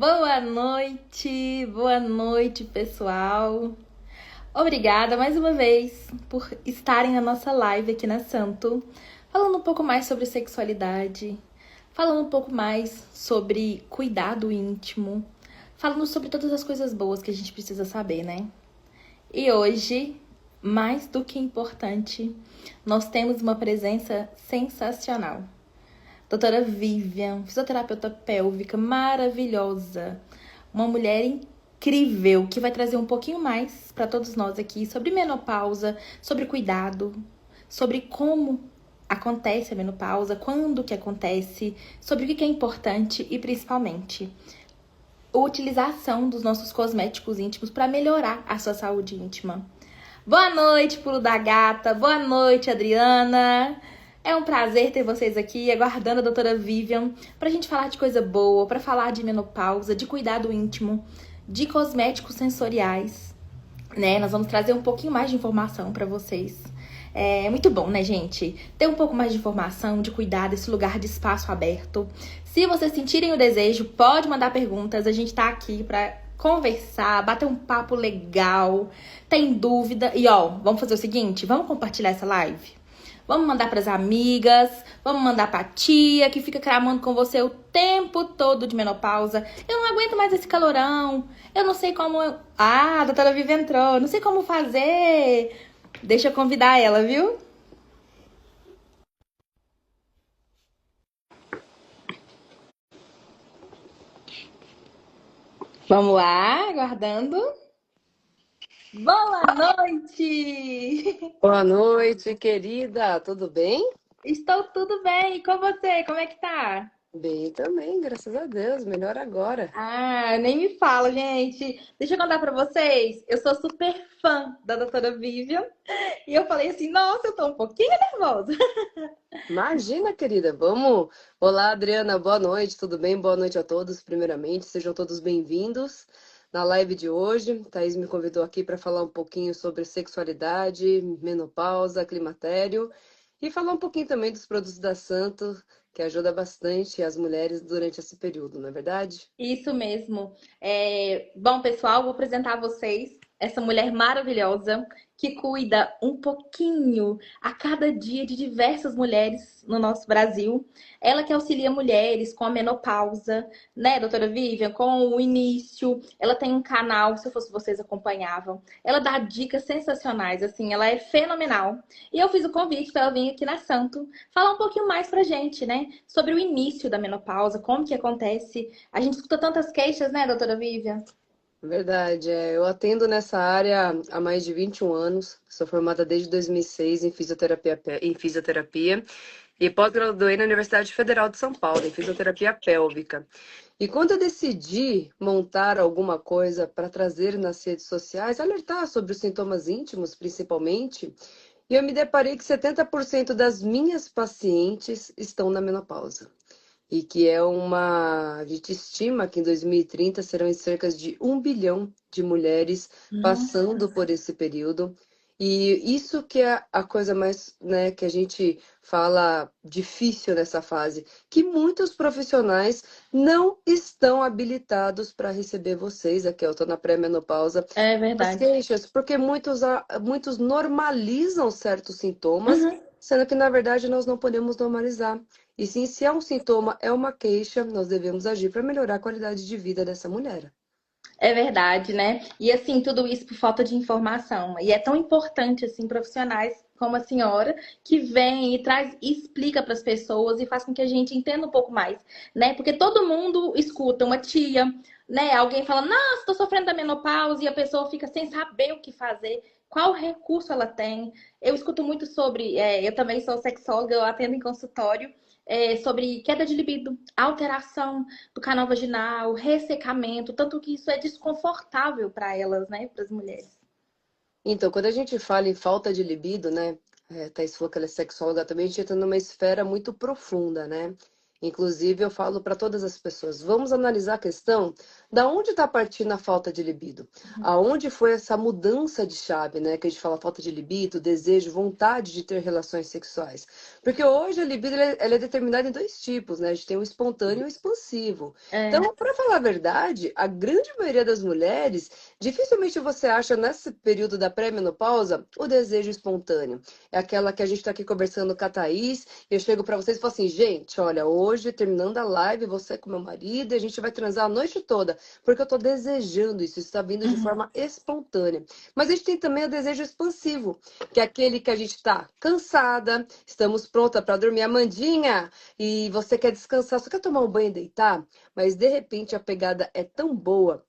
Boa noite, pessoal. Obrigada mais uma vez por estarem na nossa live aqui na Santo, falando um pouco mais sobre sexualidade, falando um pouco mais sobre cuidado íntimo, falando sobre todas as coisas boas que a gente precisa saber, né? E hoje, mais do que importante, nós temos uma presença sensacional. Doutora Vivian, fisioterapeuta pélvica maravilhosa, uma mulher incrível que vai trazer um pouquinho mais para todos nós aqui sobre menopausa, sobre cuidado, sobre como acontece a menopausa, quando que acontece, sobre o que é importante e principalmente a utilização dos nossos cosméticos íntimos para melhorar a sua saúde íntima. Boa noite, Pulo da Gata. Boa noite, Adriana. É um prazer ter vocês aqui, aguardando a doutora Vivian, pra gente falar de coisa boa, pra falar de menopausa, de cuidado íntimo, de cosméticos sensoriais, né? Nós vamos trazer um pouquinho mais de informação pra vocês. É muito bom, né, gente? Ter um pouco mais de informação, de cuidado, esse lugar de espaço aberto. Se vocês sentirem o desejo, pode mandar perguntas. A gente tá aqui pra conversar, bater um papo legal. Tem dúvida? E ó, vamos fazer o seguinte, vamos compartilhar essa live? Vamos mandar pras amigas, vamos mandar pra tia que fica cramando com você o tempo todo de menopausa. Eu não aguento mais esse calorão. Eu não sei como... Ah, a doutora Vivi entrou. Não sei como fazer. Deixa eu convidar ela, viu? Vamos lá, aguardando. Boa noite! Boa noite, querida. Tudo bem? Estou tudo bem. E com você? Como é que tá? Bem também, graças a Deus. Melhor agora. Ah, nem me fala, gente. Deixa eu contar pra vocês. Eu sou super fã da doutora Vivian. E eu falei assim, nossa, eu tô um pouquinho nervosa. Imagina, querida. Vamos. Olá, Adriana. Boa noite. Tudo bem? Boa noite a todos, primeiramente. Sejam todos bem-vindos na live de hoje. Thaís me convidou aqui para falar um pouquinho sobre sexualidade, menopausa, climatério e falar um pouquinho também dos produtos da Santo, que ajuda bastante as mulheres durante esse período, não é verdade? Isso mesmo. Bom, pessoal, vou apresentar a vocês essa mulher maravilhosa que cuida um pouquinho a cada dia de diversas mulheres no nosso Brasil. Ela que auxilia mulheres com a menopausa, né, doutora Vivian, com o início. Ela tem um canal, se eu fosse vocês acompanhavam. Ela dá dicas sensacionais, assim, ela é fenomenal. E eu fiz o convite para ela vir aqui na Santo falar um pouquinho mais pra gente, né, sobre o início da menopausa, como que acontece. A gente escuta tantas queixas, né, doutora Vivian? Verdade, eu atendo nessa área há mais de 21 anos, sou formada desde 2006 em fisioterapia e pós-graduei na Universidade Federal de São Paulo, em fisioterapia pélvica. E quando eu decidi montar alguma coisa para trazer nas redes sociais, alertar sobre os sintomas íntimos, principalmente, e eu me deparei que 70% das minhas pacientes estão na menopausa e que a gente estima que em 2030 serão cerca de 1 bilhão de mulheres passando Nossa. por esse período. E isso que é a coisa mais, né, que a gente fala difícil nessa fase, que muitos profissionais não estão habilitados para receber vocês, aqui eu estou na pré-menopausa, É as verdade. queixas, porque muitos normalizam certos sintomas, Uhum. sendo que na verdade nós não podemos normalizar. E sim, se é um sintoma, é uma queixa, nós devemos agir para melhorar a qualidade de vida dessa mulher. É verdade, né? E assim, tudo isso por falta de informação. E é tão importante, assim, profissionais como a senhora, que vem e traz e explica para as pessoas e faz com que a gente entenda um pouco mais, né? Porque todo mundo escuta uma tia, né? Alguém fala, nossa, tô sofrendo da menopausa, e a pessoa fica sem saber o que fazer, qual recurso ela tem. Eu escuto muito sobre, eu também sou sexóloga, eu atendo em consultório, sobre queda de libido, alteração do canal vaginal, ressecamento, tanto que isso é desconfortável para elas, né, para as mulheres. Então, quando a gente fala em falta de libido, né? Thais falou que ela é sexóloga também, a gente entra numa esfera muito profunda, né? Inclusive, eu falo para todas as pessoas, vamos analisar a questão Da onde está partindo a falta de libido? Aonde foi essa mudança de chave, né? Que a gente fala falta de libido, desejo, vontade de ter relações sexuais. Porque hoje a libido ela é determinada em dois tipos, né? A gente tem o espontâneo e o expansivo. É. Então, para falar a verdade, a grande maioria das mulheres, dificilmente você acha nesse período da pré-menopausa o desejo espontâneo. É aquela que a gente está aqui conversando com a Thaís, e eu chego para vocês e falo assim, gente, olha, hoje, terminando a live, você com meu marido, e a gente vai transar a noite toda, porque eu tô desejando isso está vindo de Uhum. forma espontânea. Mas a gente tem também o desejo expansivo, que é aquele que a gente está cansada, estamos pronta para dormir, Amandinha, e você quer descansar, só quer tomar um banho e deitar, mas de repente a pegada é tão boa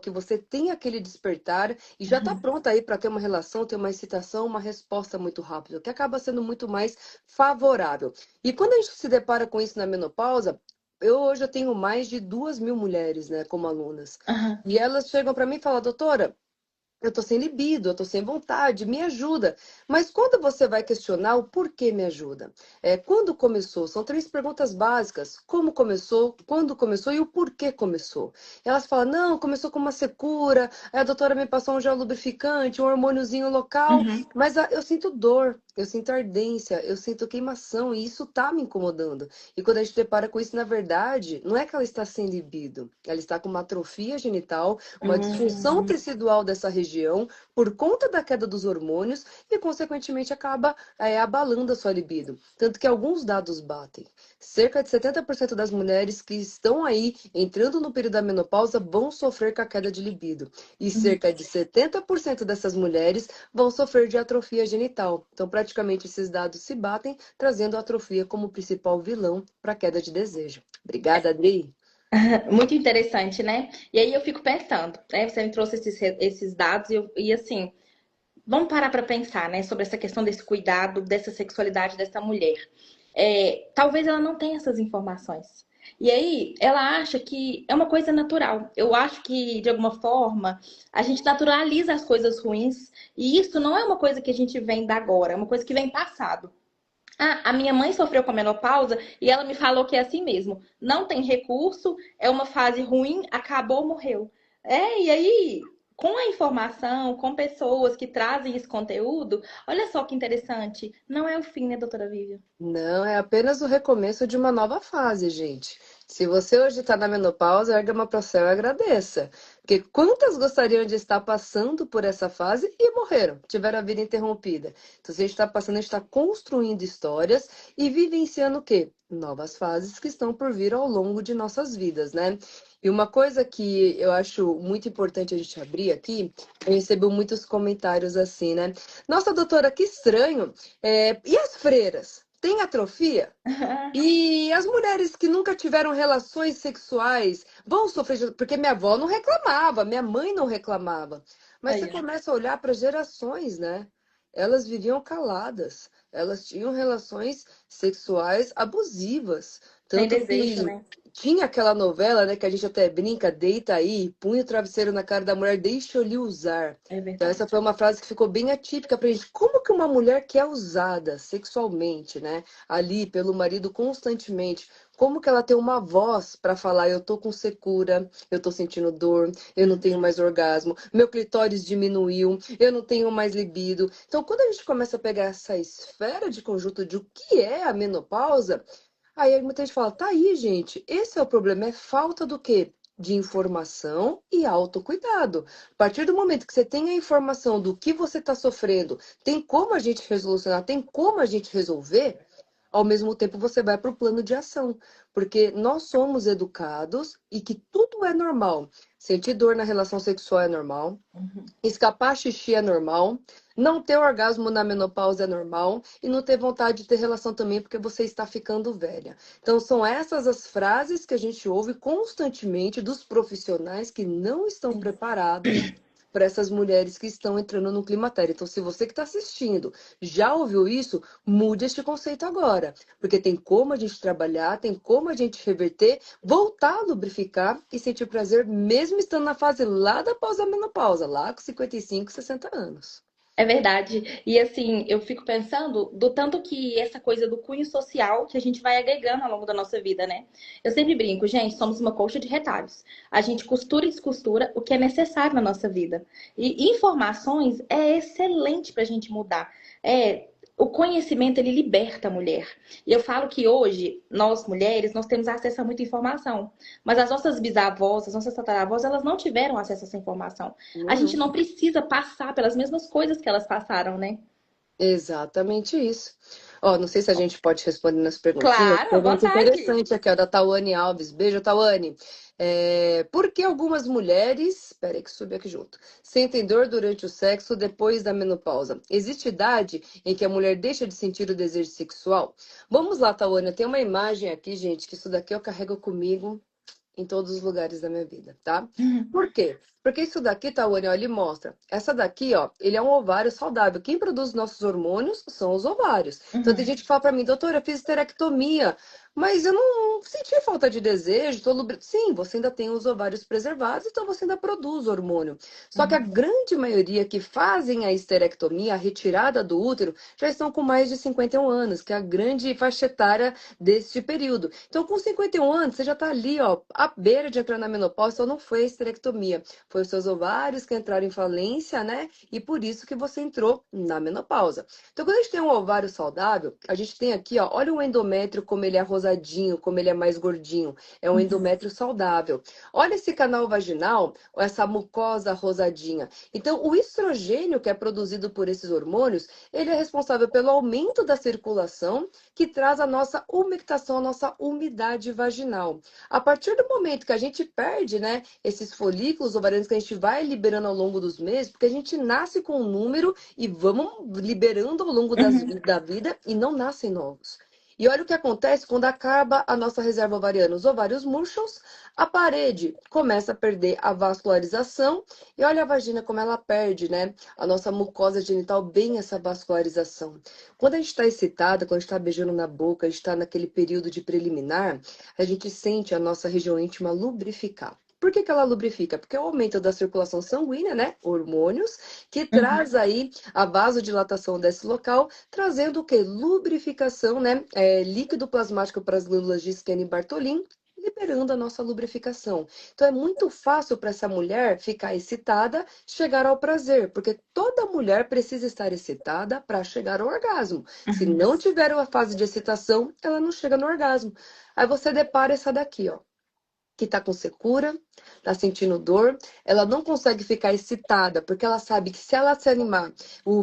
que você tem aquele despertar e já está Uhum. pronta aí para ter uma relação, ter uma excitação, uma resposta muito rápida, que acaba sendo muito mais favorável. E quando a gente se depara com isso na menopausa, hoje eu tenho mais de 2.000 mulheres, né, como alunas. Uhum. E elas chegam para mim e falam, doutora, eu tô sem libido, eu tô sem vontade, me ajuda. Mas quando você vai questionar o porquê me ajuda? Quando começou? São três perguntas básicas. Como começou? Quando começou? E o porquê começou? Elas falam, não, começou com uma secura, aí a doutora me passou um gel lubrificante, um hormôniozinho local, Uhum. mas eu sinto dor, eu sinto ardência, eu sinto queimação, e isso tá me incomodando. E quando a gente depara com isso, na verdade, não é que ela está sem libido, ela está com uma atrofia genital, uma disfunção Uhum. tecidual dessa região por conta da queda dos hormônios e, consequentemente, acaba abalando a sua libido. Tanto que alguns dados batem. Cerca de 70% das mulheres que estão aí entrando no período da menopausa vão sofrer com a queda de libido. E Uhum. cerca de 70% dessas mulheres vão sofrer de atrofia genital. Então, praticamente, esses dados se batem, trazendo a atrofia como principal vilão para a queda de desejo. Obrigada, Adri. Muito interessante, né? E aí eu fico pensando, né? Você me trouxe esses dados e assim, vamos parar para pensar, né, sobre essa questão desse cuidado, dessa sexualidade dessa mulher. Talvez ela não tenha essas informações. E aí, ela acha que é uma coisa natural. Eu acho que, de alguma forma, a gente naturaliza as coisas ruins. E isso não é uma coisa que a gente vem da agora, é uma coisa que vem passado. Ah, a minha mãe sofreu com a menopausa e ela me falou que é assim mesmo. Não tem recurso, é uma fase ruim, acabou, morreu. E aí, com a informação, com pessoas que trazem esse conteúdo, olha só que interessante. Não é o fim, né, doutora Vivian? Não, é apenas o recomeço de uma nova fase, gente. Se você hoje está na menopausa, erga uma pro céu e agradeça. Porque quantas gostariam de estar passando por essa fase e morreram, tiveram a vida interrompida? Então, se a gente está passando, a gente está construindo histórias e vivenciando o quê? Novas fases que estão por vir ao longo de nossas vidas, né? E uma coisa que eu acho muito importante a gente abrir aqui, eu recebo muitos comentários assim, né? Nossa, doutora, que estranho. E as freiras? Tem atrofia? E as mulheres que nunca tiveram relações sexuais vão sofrer, porque minha avó não reclamava, minha mãe não reclamava. Mas você Aí, ó. começa a olhar para gerações, né? Elas viviam caladas, elas tinham relações sexuais abusivas, Sem tanto desejo, que né? tinha aquela novela, né, que a gente até brinca, deita aí, punha o travesseiro na cara da mulher, deixa eu lhe usar. É Então, essa verdade. foi uma frase que ficou bem atípica pra gente. Como que uma mulher que é usada sexualmente, né? Ali pelo marido constantemente. Como que ela tem uma voz para falar, eu tô com secura, eu tô sentindo dor, eu não tenho mais orgasmo, meu clitóris diminuiu, eu não tenho mais libido. Então, quando a gente começa a pegar essa esfera de conjunto de o que é a menopausa, aí muita gente fala, tá aí, gente, esse é o problema, é falta do quê? De informação e autocuidado. A partir do momento que você tem a informação do que você está sofrendo, tem como a gente resolucionar, tem como a gente resolver, ao mesmo tempo você vai para o plano de ação, porque nós somos educados e que tudo é normal. Sentir dor na relação sexual é normal, Uhum. escapar xixi é normal, não ter orgasmo na menopausa é normal e não ter vontade de ter relação também porque você está ficando velha. Então são essas as frases que a gente ouve constantemente dos profissionais que não estão Sim. preparados para essas mulheres que estão entrando no climatério. Então, se você que está assistindo já ouviu isso, mude este conceito agora. Porque tem como a gente trabalhar, tem como a gente reverter, voltar a lubrificar e sentir prazer, mesmo estando na fase lá da pós-menopausa, lá com 55, 60 anos. É verdade. E assim, eu fico pensando do tanto que essa coisa do cunho social que a gente vai agregando ao longo da nossa vida, né? Eu sempre brinco, gente, somos uma colcha de retalhos. A gente costura e descostura o que é necessário na nossa vida. E informações é excelente para a gente mudar. É, o conhecimento, ele liberta a mulher. E eu falo que hoje, nós mulheres, nós temos acesso a muita informação. Mas as nossas bisavós, as nossas tataravós, elas não tiveram acesso a essa informação. A gente Nenhum. não precisa passar pelas mesmas coisas que elas passaram, né? Exatamente isso. Ó, não sei se a gente pode responder nas perguntinhas. Claro, à Pergunta vontade. interessante aqui, ó, da Tawane Alves. Beijo, Tawane. Por que algumas mulheres, peraí que subi aqui junto, sentem dor durante o sexo depois da menopausa? Existe idade em que a mulher deixa de sentir o desejo sexual? Vamos lá, Tawane, tem uma imagem aqui, gente, que isso daqui eu carrego comigo em todos os lugares da minha vida, tá? Por quê? Porque isso daqui, Tawane, ó, ele mostra. Essa daqui, ó, ele é um ovário saudável. Quem produz nossos hormônios são os ovários. Então tem Uhum. gente que fala pra mim, doutora, eu fiz esterectomia, mas eu não senti falta de desejo, Sim, você ainda tem os ovários preservados, então você ainda produz hormônio. Só que a Uhum. grande maioria que fazem a esterectomia, a retirada do útero, já estão com mais de 51 anos, que é a grande faixa etária deste período. Então, com 51 anos, você já está ali, ó, à beira de entrar na menopausa, então não foi a esterectomia, foi os seus ovários que entraram em falência, né? E por isso que você entrou na menopausa. Então, quando a gente tem um ovário saudável, a gente tem aqui, ó, olha o endométrio como ele é rosadinho, como ele é mais gordinho. É um Uhum. endométrio saudável. Olha esse canal vaginal, essa mucosa rosadinha. Então, o estrogênio que é produzido por esses hormônios, ele é responsável pelo aumento da circulação, que traz a nossa umectação, a nossa umidade vaginal. A partir do momento que a gente perde, né, esses folículos ovarianos que a gente vai liberando ao longo dos meses, porque a gente nasce com um número e vamos liberando ao longo Uhum. da vida e não nascem novos. E olha o que acontece quando acaba a nossa reserva ovariana. Os ovários murcham, a parede começa a perder a vascularização e olha a vagina como ela perde, né? A nossa mucosa genital bem essa vascularização. Quando a gente está excitada, quando a gente está beijando na boca, a gente está naquele período de preliminar, a gente sente a nossa região íntima lubrificar. Por que que ela lubrifica? Porque é o aumento da circulação sanguínea, né? Hormônios, que Uhum. traz aí a vasodilatação desse local, trazendo o quê? Lubrificação, né? Líquido plasmático para as glândulas de Skene e Bartholin, liberando a nossa lubrificação. Então é muito fácil para essa mulher ficar excitada, chegar ao prazer, porque toda mulher precisa estar excitada para chegar ao orgasmo. Se Uhum. não tiver uma fase de excitação, ela não chega no orgasmo. Aí você depara essa daqui, ó, que tá com secura, tá sentindo dor, ela não consegue ficar excitada, porque ela sabe que se ela se animar,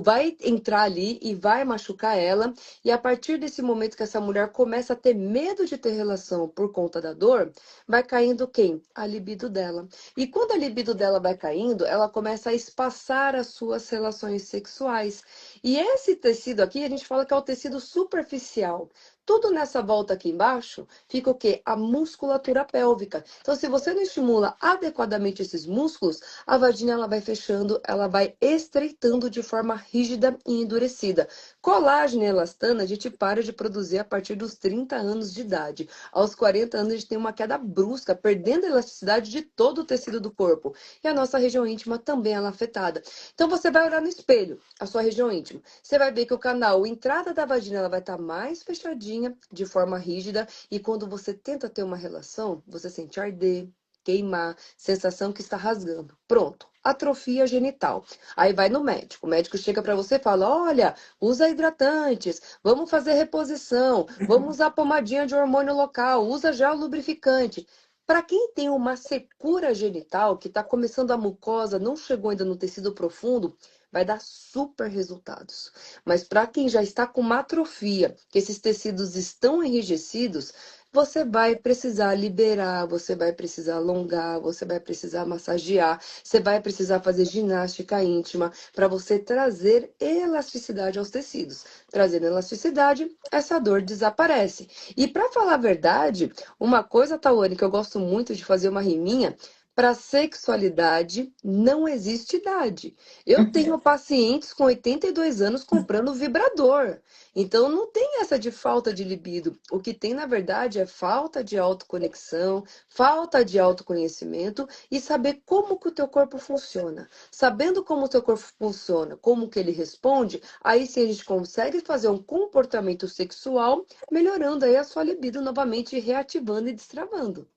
vai entrar ali e vai machucar ela, e a partir desse momento que essa mulher começa a ter medo de ter relação por conta da dor, vai caindo quem? A libido dela. E quando a libido dela vai caindo, ela começa a espaçar as suas relações sexuais. E esse tecido aqui, a gente fala que é o tecido superficial. Tudo nessa volta aqui embaixo fica o quê? A musculatura pélvica. Então, se você não estimula adequadamente esses músculos, a vagina ela vai fechando, ela vai estreitando de forma rígida e endurecida. Colágeno e elastana a gente para de produzir a partir dos 30 anos de idade. Aos 40 anos a gente tem uma queda brusca, perdendo a elasticidade de todo o tecido do corpo. E a nossa região íntima também ela é afetada. Então você vai olhar no espelho, a sua região íntima. Você vai ver que o canal, a entrada da vagina, ela vai estar mais fechadinha, de forma rígida, e quando você tenta ter uma relação, você sente arder, queimar, sensação que está rasgando. Pronto, atrofia genital. Aí vai no médico. O médico chega para você e fala: olha, usa hidratantes, vamos fazer reposição, vamos usar pomadinha de hormônio local, usa gel lubrificante. Para quem tem uma secura genital, que está começando a mucosa, não chegou ainda no tecido profundo, vai dar super resultados. Mas para quem já está com uma atrofia, que esses tecidos estão enrijecidos, você vai precisar liberar, você vai precisar alongar, você vai precisar massagear, você vai precisar fazer ginástica íntima para você trazer elasticidade aos tecidos. Trazendo elasticidade, essa dor desaparece. E para falar a verdade, uma coisa, Tawane, que eu gosto muito de fazer uma riminha, Para sexualidade, não existe idade. Eu tenho pacientes com 82 anos comprando vibrador. Então, não tem essa de falta de libido. O que tem, na verdade, é falta de autoconexão, falta de autoconhecimento e saber como que o teu corpo funciona. Sabendo como o teu corpo funciona, como que ele responde, aí sim a gente consegue fazer um comportamento sexual, melhorando aí a sua libido novamente, reativando e destravando.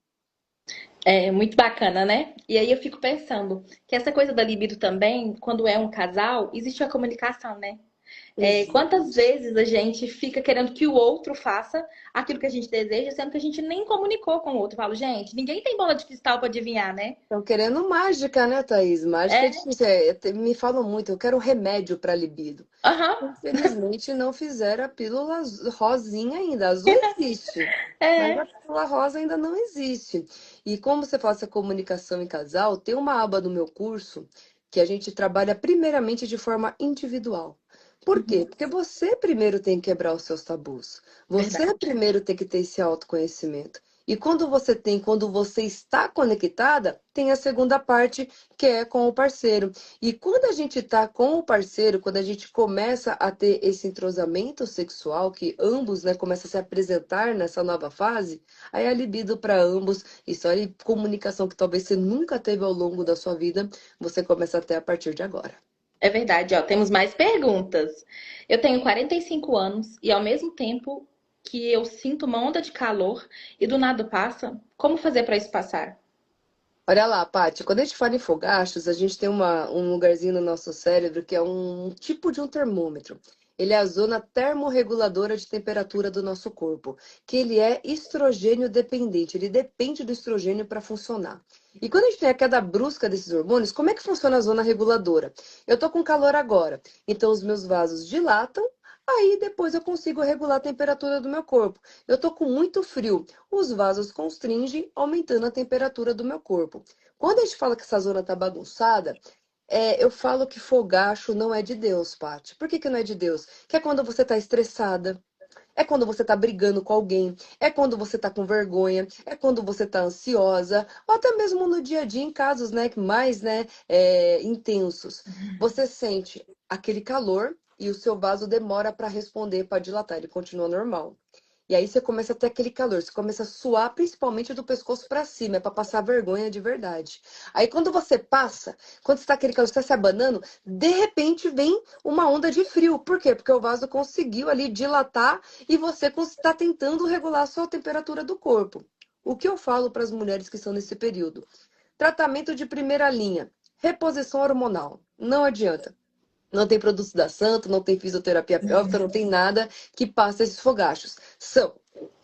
É muito bacana, né? E aí eu fico pensando que essa coisa da libido também, quando é um casal, existe a comunicação, né? Quantas Existe. vezes a gente fica querendo que o outro faça aquilo que a gente deseja, sendo que a gente nem comunicou com o outro. Eu falo, gente, ninguém tem bola de cristal para adivinhar, né? Estão querendo mágica, né, Thaís? Mágica é É, difícil. Me falam muito, eu quero um remédio para libido. aham, Infelizmente, não fizeram a pílula rosinha ainda. Azul existe, mas a é, pílula rosa ainda não existe. E como você faz essa comunicação em casal, tem uma aba do meu curso que a gente trabalha primeiramente de forma individual. Por quê? uhum, Porque você primeiro tem que quebrar os seus tabus. Você verdade. primeiro tem que ter esse autoconhecimento. E quando você está conectada, tem a segunda parte, que é com o parceiro. E quando a gente está com o parceiro, quando a gente começa a ter esse entrosamento sexual, que ambos, né, começam a se apresentar nessa nova fase, aí a libido para ambos, isso aí, comunicação que talvez você nunca teve ao longo da sua vida, você começa a ter a partir de agora. É verdade, ó. Temos mais perguntas. Eu tenho 45 anos e ao mesmo tempo que eu sinto uma onda de calor e do nada passa, como fazer para isso passar? Olha lá, Paty, quando a gente fala em fogachos, a gente tem um lugarzinho no nosso cérebro que é um tipo de um termômetro. Ele é a zona termorreguladora de temperatura do nosso corpo, que ele é estrogênio dependente, ele depende do estrogênio para funcionar. E quando a gente tem a queda brusca desses hormônios, como é que funciona a zona reguladora? Eu tô com calor agora, então os meus vasos dilatam, aí depois eu consigo regular a temperatura do meu corpo. Eu tô com muito frio, os vasos constringem, aumentando a temperatura do meu corpo. Quando a gente fala que essa zona está bagunçada, eu falo que fogacho não é de Deus, Paty. Por que que não é de Deus? Que é quando você está estressada, é quando você está brigando com alguém, é quando você está com vergonha, é quando você está ansiosa, ou até mesmo no dia a dia, em casos, né, mais, né, intensos. Você sente aquele calor e o seu vaso demora para responder, para dilatar, ele continua normal. E aí você começa a ter aquele calor, você começa a suar principalmente do pescoço para cima, é para passar vergonha de verdade. Aí quando você passa, quando você tá aquele calor, você tá se abanando, de repente vem uma onda de frio. Por quê? Porque o vaso conseguiu ali dilatar e você está tentando regular a sua temperatura do corpo. O que eu falo para as mulheres que estão nesse período? Tratamento de primeira linha, reposição hormonal. Não adianta. Não tem produtos da Santo, não tem fisioterapia pélvica, não tem nada que passa esses fogachos. São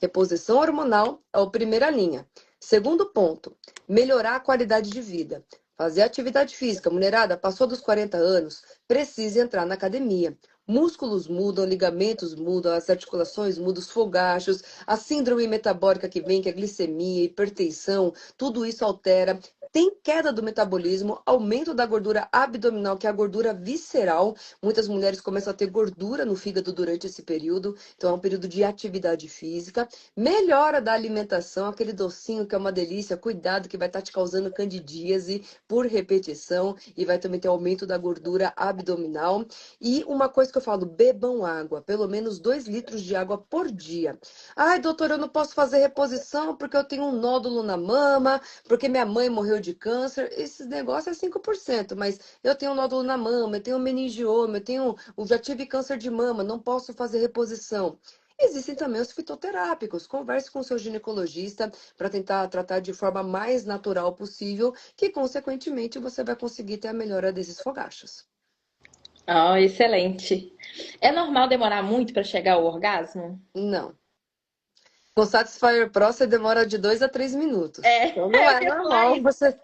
reposição hormonal, é a primeira linha. Segundo ponto, melhorar a qualidade de vida. Fazer atividade física. Mulherada, passou dos 40 anos, precisa entrar na academia. Músculos mudam, ligamentos mudam, as articulações mudam, os fogachos, a síndrome metabólica que vem, que é a glicemia, hipertensão, tudo isso altera. Tem queda do metabolismo, aumento da gordura abdominal, que é a gordura visceral. Muitas mulheres começam a ter gordura no fígado durante esse período, então é um período de atividade física. Melhora da alimentação, aquele docinho que é uma delícia, cuidado que vai estar te causando candidíase por repetição e vai também ter aumento da gordura abdominal. E uma coisa que eu falo, bebam água, pelo menos 2 litros de água por dia. Ai, doutor, eu não posso fazer reposição porque eu tenho um nódulo na mama, porque minha mãe morreu de câncer. Esses negócios é 5%, mas eu tenho um nódulo na mama, eu tenho meningioma, eu já tive câncer de mama, não posso fazer reposição. Existem também os fitoterápicos. Converse com o seu ginecologista para tentar tratar de forma mais natural possível, que consequentemente você vai conseguir ter a melhora desses fogachos. Ah, excelente. É normal demorar muito para chegar ao orgasmo? Não. Com Satisfyer Pro você demora de 2 a 3 minutos. É, Então não eu é ia falar normal isso. você.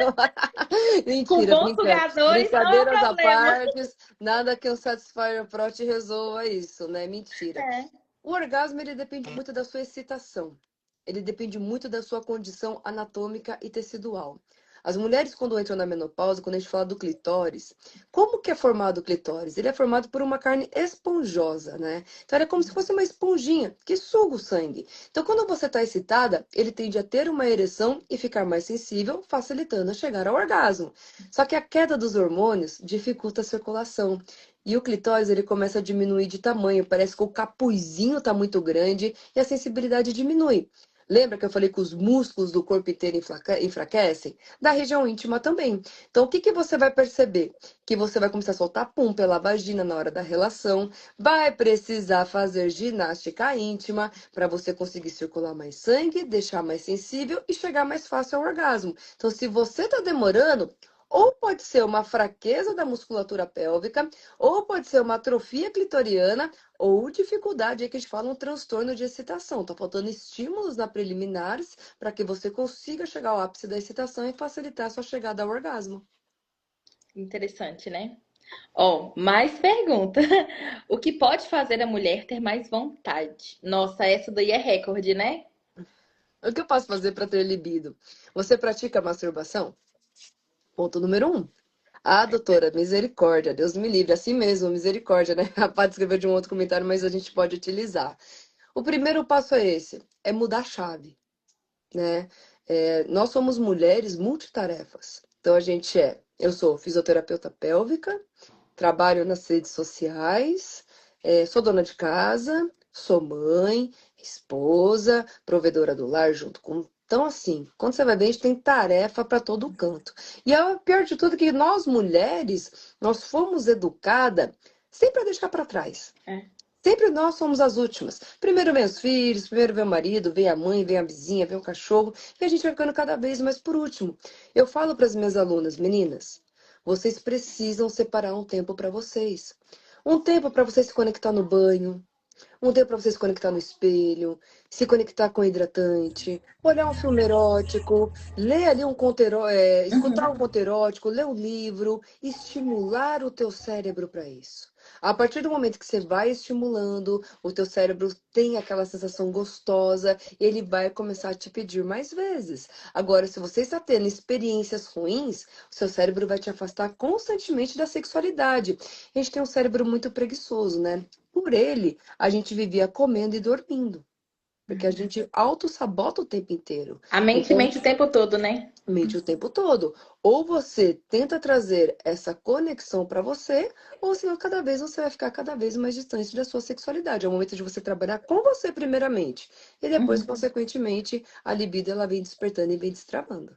Com Mentira, bons brincando. sugadores não é um Brincadeiras à problema. parte, nada que um Satisfyer Pro te resolva isso, né? Mentira. É. O orgasmo ele depende muito da sua excitação. Ele depende muito da sua condição anatômica e tecidual. As mulheres, quando entram na menopausa, quando a gente fala do clitóris, como que é formado o clitóris? Ele é formado por uma carne esponjosa, né? Então, ele é como se fosse uma esponjinha que suga o sangue. Então, quando você está excitada, ele tende a ter uma ereção e ficar mais sensível, facilitando a chegar ao orgasmo. Só que a queda dos hormônios dificulta a circulação. E o clitóris, ele começa a diminuir de tamanho. Parece que o capuzinho está muito grande e a sensibilidade diminui. Lembra que eu falei que os músculos do corpo inteiro enfraquecem? Da região íntima também. Então, o que que você vai perceber? Que você vai começar a soltar pum pela vagina na hora da relação, vai precisar fazer ginástica íntima para você conseguir circular mais sangue, deixar mais sensível e chegar mais fácil ao orgasmo. Então, se você está demorando, ou pode ser uma fraqueza da musculatura pélvica, ou pode ser uma atrofia clitoriana, ou dificuldade, aí que a gente fala um transtorno de excitação. Tá faltando estímulos na preliminares para que você consiga chegar ao ápice da excitação e facilitar a sua chegada ao orgasmo. Interessante, né? Ó, mais pergunta. O que pode fazer a mulher ter mais vontade? Nossa, essa daí é recorde, né? O que eu posso fazer para ter libido? Você pratica masturbação? Ponto número um. Ah, doutora, misericórdia, Deus me livre, assim mesmo, misericórdia, né? A Paty escreveu de um outro comentário, mas a gente pode utilizar. O primeiro passo é esse, é mudar a chave, né? Nós somos mulheres multitarefas. Então eu sou fisioterapeuta pélvica, trabalho nas redes sociais, sou dona de casa, sou mãe, esposa, provedora do lar junto com. Então, assim, quando você vai ver, a gente tem tarefa para todo canto. E o pior de tudo é que nós mulheres, nós fomos educadas sempre a deixar para trás. É. Sempre nós somos as últimas. Primeiro vem os filhos, primeiro vem o marido, vem a mãe, vem a vizinha, vem o cachorro, e a gente vai ficando cada vez mais por último. Eu falo para as minhas alunas, meninas, vocês precisam separar um tempo para vocês. Um tempo para você se conectar no banho, um tempo para você se conectar no espelho, se conectar com hidratante, olhar um filme erótico, ler ali escutar um Uhum. conto erótico, ler um livro, estimular o teu cérebro para isso. A partir do momento que você vai estimulando, o teu cérebro tem aquela sensação gostosa, ele vai começar a te pedir mais vezes. Agora, se você está tendo experiências ruins, o seu cérebro vai te afastar constantemente da sexualidade. A gente tem um cérebro muito preguiçoso, né? Por ele, a gente vivia comendo e dormindo. Porque a gente auto-sabota o tempo inteiro. A mente Então, mente o tempo todo, né? mente o tempo todo. Ou você tenta trazer essa conexão para você, ou senão cada vez você vai ficar cada vez mais distante da sua sexualidade. É o momento de você trabalhar com você primeiramente. E depois, Uhum. consequentemente, a libido ela vem despertando e vem destravando.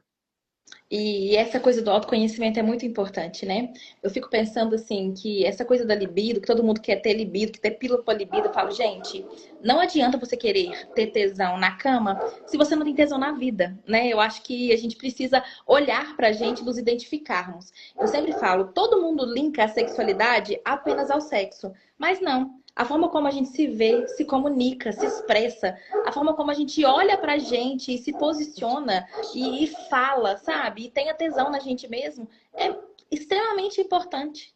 E essa coisa do autoconhecimento é muito importante, né? Eu fico pensando assim, que essa coisa da libido, que todo mundo quer ter libido, que ter pílula pra libido, eu falo, gente, não adianta você querer ter tesão na cama se você não tem tesão na vida, né? Eu acho que a gente precisa olhar pra gente e nos identificarmos. Eu sempre falo, todo mundo linka a sexualidade apenas ao sexo, mas não. A forma como a gente se vê, se comunica, se expressa, a forma como a gente olha pra gente e se posiciona e fala, sabe? E tenha tesão na gente mesmo, é extremamente importante.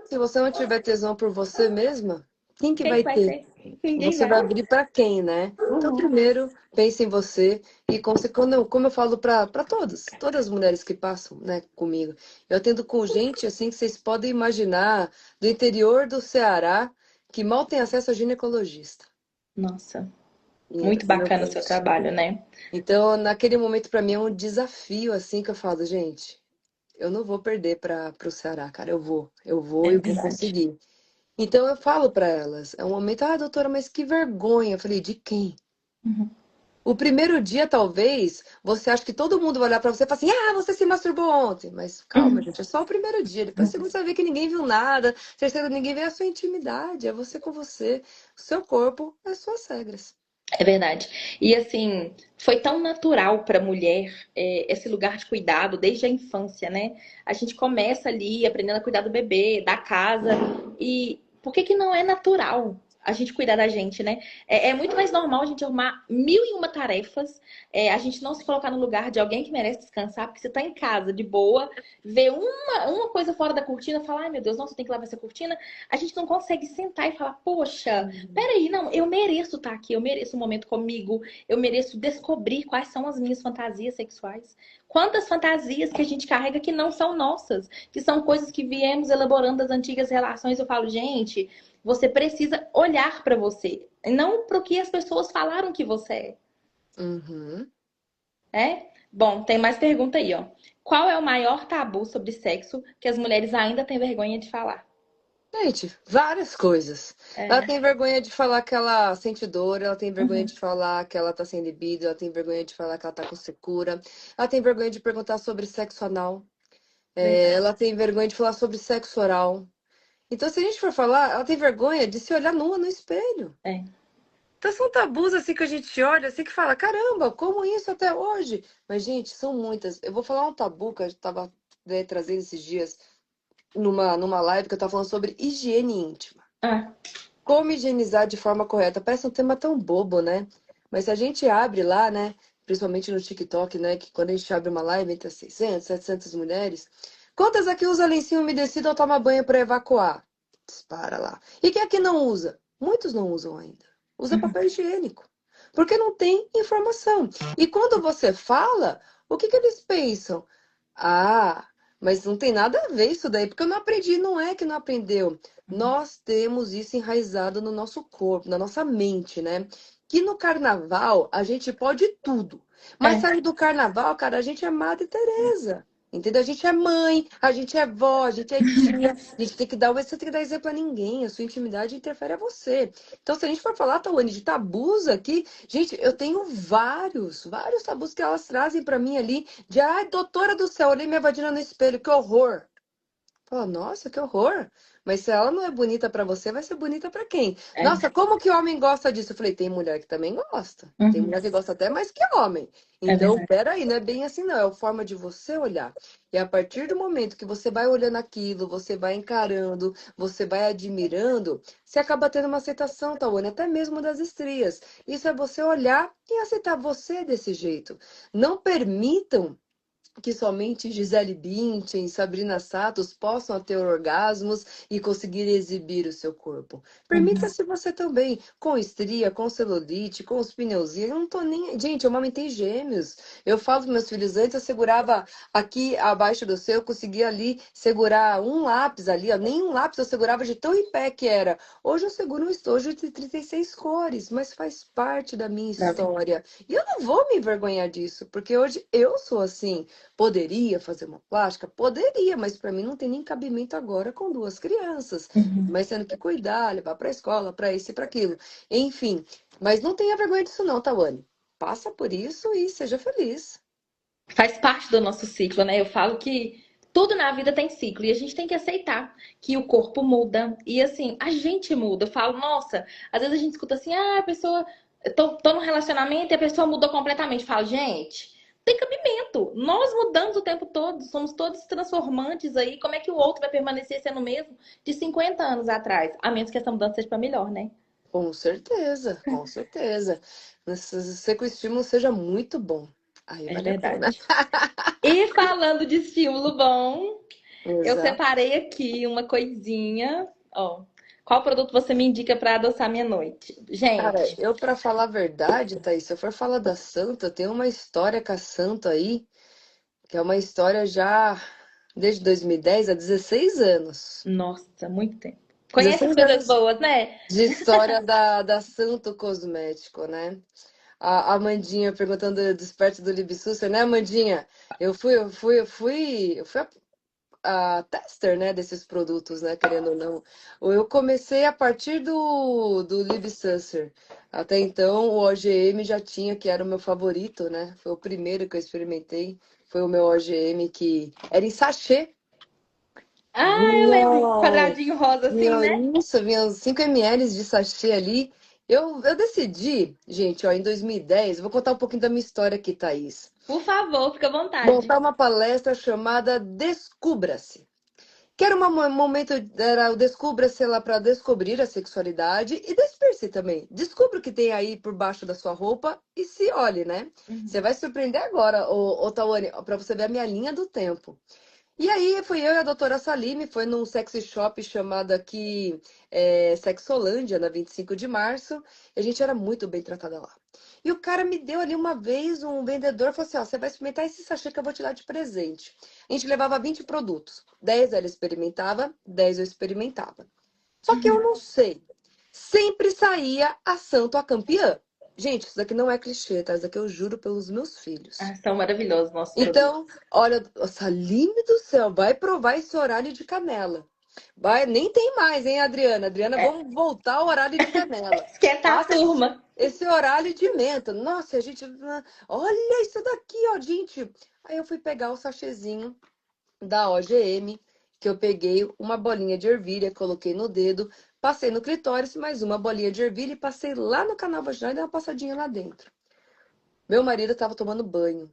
Se você não tiver tesão por você mesma, quem que Quem vai que vai ter? ter? Ninguém Você vai vai. abrir para quem, né? Então, Uhum. primeiro, pense em você e como eu falo para todas as mulheres que passam, né, comigo. Eu atendo com gente assim que vocês podem imaginar do interior do Ceará que mal tem acesso a ginecologista. Nossa, E muito bacana o seu impressionante. trabalho, né? Então, naquele momento para mim é um desafio assim que eu falo, gente, eu não vou perder para o Ceará, cara. Eu vou É e vou verdade. conseguir. Então eu falo para elas, é um momento, doutora, mas que vergonha. Eu falei, de quem? Uhum. O primeiro dia, talvez, você acha que todo mundo vai olhar pra você e falar assim: você se masturbou ontem. Mas calma, Uhum. gente, é só o primeiro dia. Depois, segundo, você vai ver que ninguém viu nada. Terceiro, ninguém vê a sua intimidade. É você com você. O seu corpo, as suas regras. É verdade. E assim, foi tão natural para a mulher esse lugar de cuidado desde a infância, né? A gente começa ali aprendendo a cuidar do bebê, da casa. E por que que não é natural a gente cuidar da gente, né? É muito mais normal a gente arrumar mil e uma tarefas, a gente não se colocar no lugar de alguém que merece descansar, porque você tá em casa, de boa, vê uma coisa fora da cortina, fala, ai meu Deus, nossa, tem que lavar essa cortina. A gente não consegue sentar e falar, poxa, peraí, não, eu mereço estar aqui, eu mereço um momento comigo, eu mereço descobrir quais são as minhas fantasias sexuais. Quantas fantasias que a gente carrega que não são nossas, que são coisas que viemos elaborando das antigas relações. Eu falo, gente, você precisa olhar para você, não para o que as pessoas falaram que você Uhum. é. Bom, tem mais pergunta aí, ó. Qual é o maior tabu sobre sexo que as mulheres ainda têm vergonha de falar? Gente, várias coisas. Ela É. tem vergonha de falar que ela sente dor, ela tem vergonha Uhum. de falar que ela tá sem libido, ela tem vergonha de falar que ela tá com secura, ela tem vergonha de perguntar sobre sexo anal, Verdade. ela tem vergonha de falar sobre sexo oral. Então, se a gente for falar, ela tem vergonha de se olhar nua no espelho. É. Então, são tabus assim que a gente olha, assim que fala, caramba, como isso até hoje? Mas, gente, são muitas. Eu vou falar um tabu que eu tava trazendo esses dias numa live que eu tava falando sobre higiene íntima. Ah, Como higienizar de forma correta? Parece um tema tão bobo, né? Mas se a gente abre lá, né? Principalmente no TikTok, né? Que quando a gente abre uma live entre 600, 700 mulheres, quantas aqui usa lencinho umedecido ou toma banho para evacuar? Dispara lá. E quem aqui não usa? Muitos não usam ainda. Usa papel higiênico. Porque não tem informação. E quando você fala, o que que eles pensam? Ah, mas não tem nada a ver isso daí, porque eu não aprendi. Não é que não aprendeu. Nós temos isso enraizado no nosso corpo, na nossa mente, né? Que no carnaval a gente pode tudo. Mas é. sair do carnaval, cara, a gente é Madre Teresa. Entendeu? A gente é mãe, a gente é vó, a gente é tia. A gente tem que dar, você tem que dar exemplo a ninguém. A sua intimidade interfere a você. Então, se a gente for falar, Tawane, de tabus aqui, gente, eu tenho vários tabus que elas trazem pra mim ali. De, ai, doutora do céu, olhei minha vagina no espelho, que horror. Fala, nossa, que horror. Mas se ela não é bonita pra você, vai ser bonita pra quem? É. Nossa, como que homem gosta disso? Eu falei, tem mulher que também gosta. Tem Uhum. mulher que gosta até mais que homem. É Então, verdade. peraí, não é bem assim, não. É a forma de você olhar. E a partir do momento que você vai olhando aquilo, você vai encarando, você vai admirando, você acaba tendo uma aceitação, Tawane, até mesmo das estrias. Isso é você olhar e aceitar você desse jeito. Não permitam que somente Gisele Bündchen, Sabrina Satos possam ter orgasmos e conseguir exibir o seu corpo. Uhum. Permita-se você também, com estria, com celulite, com os pneuzinhos. Eu não tô nem. Gente, eu amamentei gêmeos. Eu falo para meus filhos, antes eu segurava aqui abaixo do seu, eu conseguia ali segurar um lápis ali, ó. Nem um lápis eu segurava de tão em pé que era. Hoje eu seguro um estojo de 36 cores, mas faz parte da minha Tá bem. história. E eu não vou me envergonhar disso, porque hoje eu sou assim. Poderia fazer uma plástica? Poderia, mas para mim não tem nem cabimento agora com duas crianças. Uhum. Mas tendo que cuidar, levar para a escola, para isso e para aquilo. Enfim, mas não tenha vergonha disso não, Tawane. Passa por isso e seja feliz. Faz parte do nosso ciclo, né? Eu falo que tudo na vida tem ciclo e a gente tem que aceitar que o corpo muda e assim, a gente muda. Eu falo, nossa, às vezes a gente escuta assim, ah, a pessoa, tô num relacionamento e a pessoa mudou completamente. Eu falo, gente, tem cabimento. Nós mudamos o tempo todo, somos todos transformantes aí. Como é que o outro vai permanecer sendo o mesmo de 50 anos atrás? A menos que essa mudança seja para melhor, né? Com certeza, com certeza. Mas se que o estímulo seja muito bom. Aí É vale a pena. verdade. E falando de estímulo bom, eu Exato. separei aqui uma coisinha. Ó, qual produto você me indica para adoçar minha noite? Cara, Gente, eu pra falar a verdade, Thaís, se eu for falar da Santa, tem uma história com a Santa aí, que é uma história já desde 2010, há 16 anos. nossa, muito tempo. Conhece as 16 coisas anos boas, né? de história da Santo Cosmético, né? A Amandinha perguntando desperto do Libsúcer, né, Amandinha? Eu fui a tester, né, desses produtos, né, querendo ou não. Eu comecei a partir do Libsúcer. Até então, o OGM já tinha, que era o meu favorito, né? Foi o primeiro que eu experimentei. Foi o meu OGM que era em sachê. Ah, eu lembro. Vinha, Quadradinho rosa assim, vinha né? isso, vinha uns 5 ml de sachê ali. Eu decidi, gente, ó, em 2010, vou contar um pouquinho da minha história aqui, Thaís. Por favor, fica à vontade. Montar uma palestra chamada Descubra-se. que era um momento, era o descubra-se lá para descobrir a sexualidade e desper-se também. Descubra o que tem aí por baixo da sua roupa e se olhe, né? Você Uhum. vai se surpreender agora, ô Tawane, para você ver a minha linha do tempo. E aí fui eu e a doutora Salime, foi num sexy shop chamado aqui Sexolândia, na 25 de março, e a gente era muito bem tratada lá. E o cara me deu ali uma vez, um vendedor falou assim, ó, você vai experimentar esse sachê que eu vou te dar de presente. A gente levava 20 produtos, 10 ela experimentava, 10 eu experimentava. Só que eu não sei, sempre saía a santo a campeã. Gente, isso daqui não é clichê, tá? Isso daqui eu juro pelos meus filhos. Ah, são maravilhosos nossos produtos. Então, olha, Saline do céu, vai provar esse horário de canela. Vai, nem tem mais, hein, Adriana? Adriana, É, vamos voltar ao horário de canela. esquentar a Passa turma. esse horário de menta. Nossa, a gente. Olha isso daqui, ó, gente. Aí eu fui pegar o sachêzinho da OGM, que eu peguei uma bolinha de ervilha, coloquei no dedo, passei no clitóris, mais uma bolinha de ervilha e passei lá no canal vaginal e dei uma passadinha lá dentro. Meu marido estava tomando banho.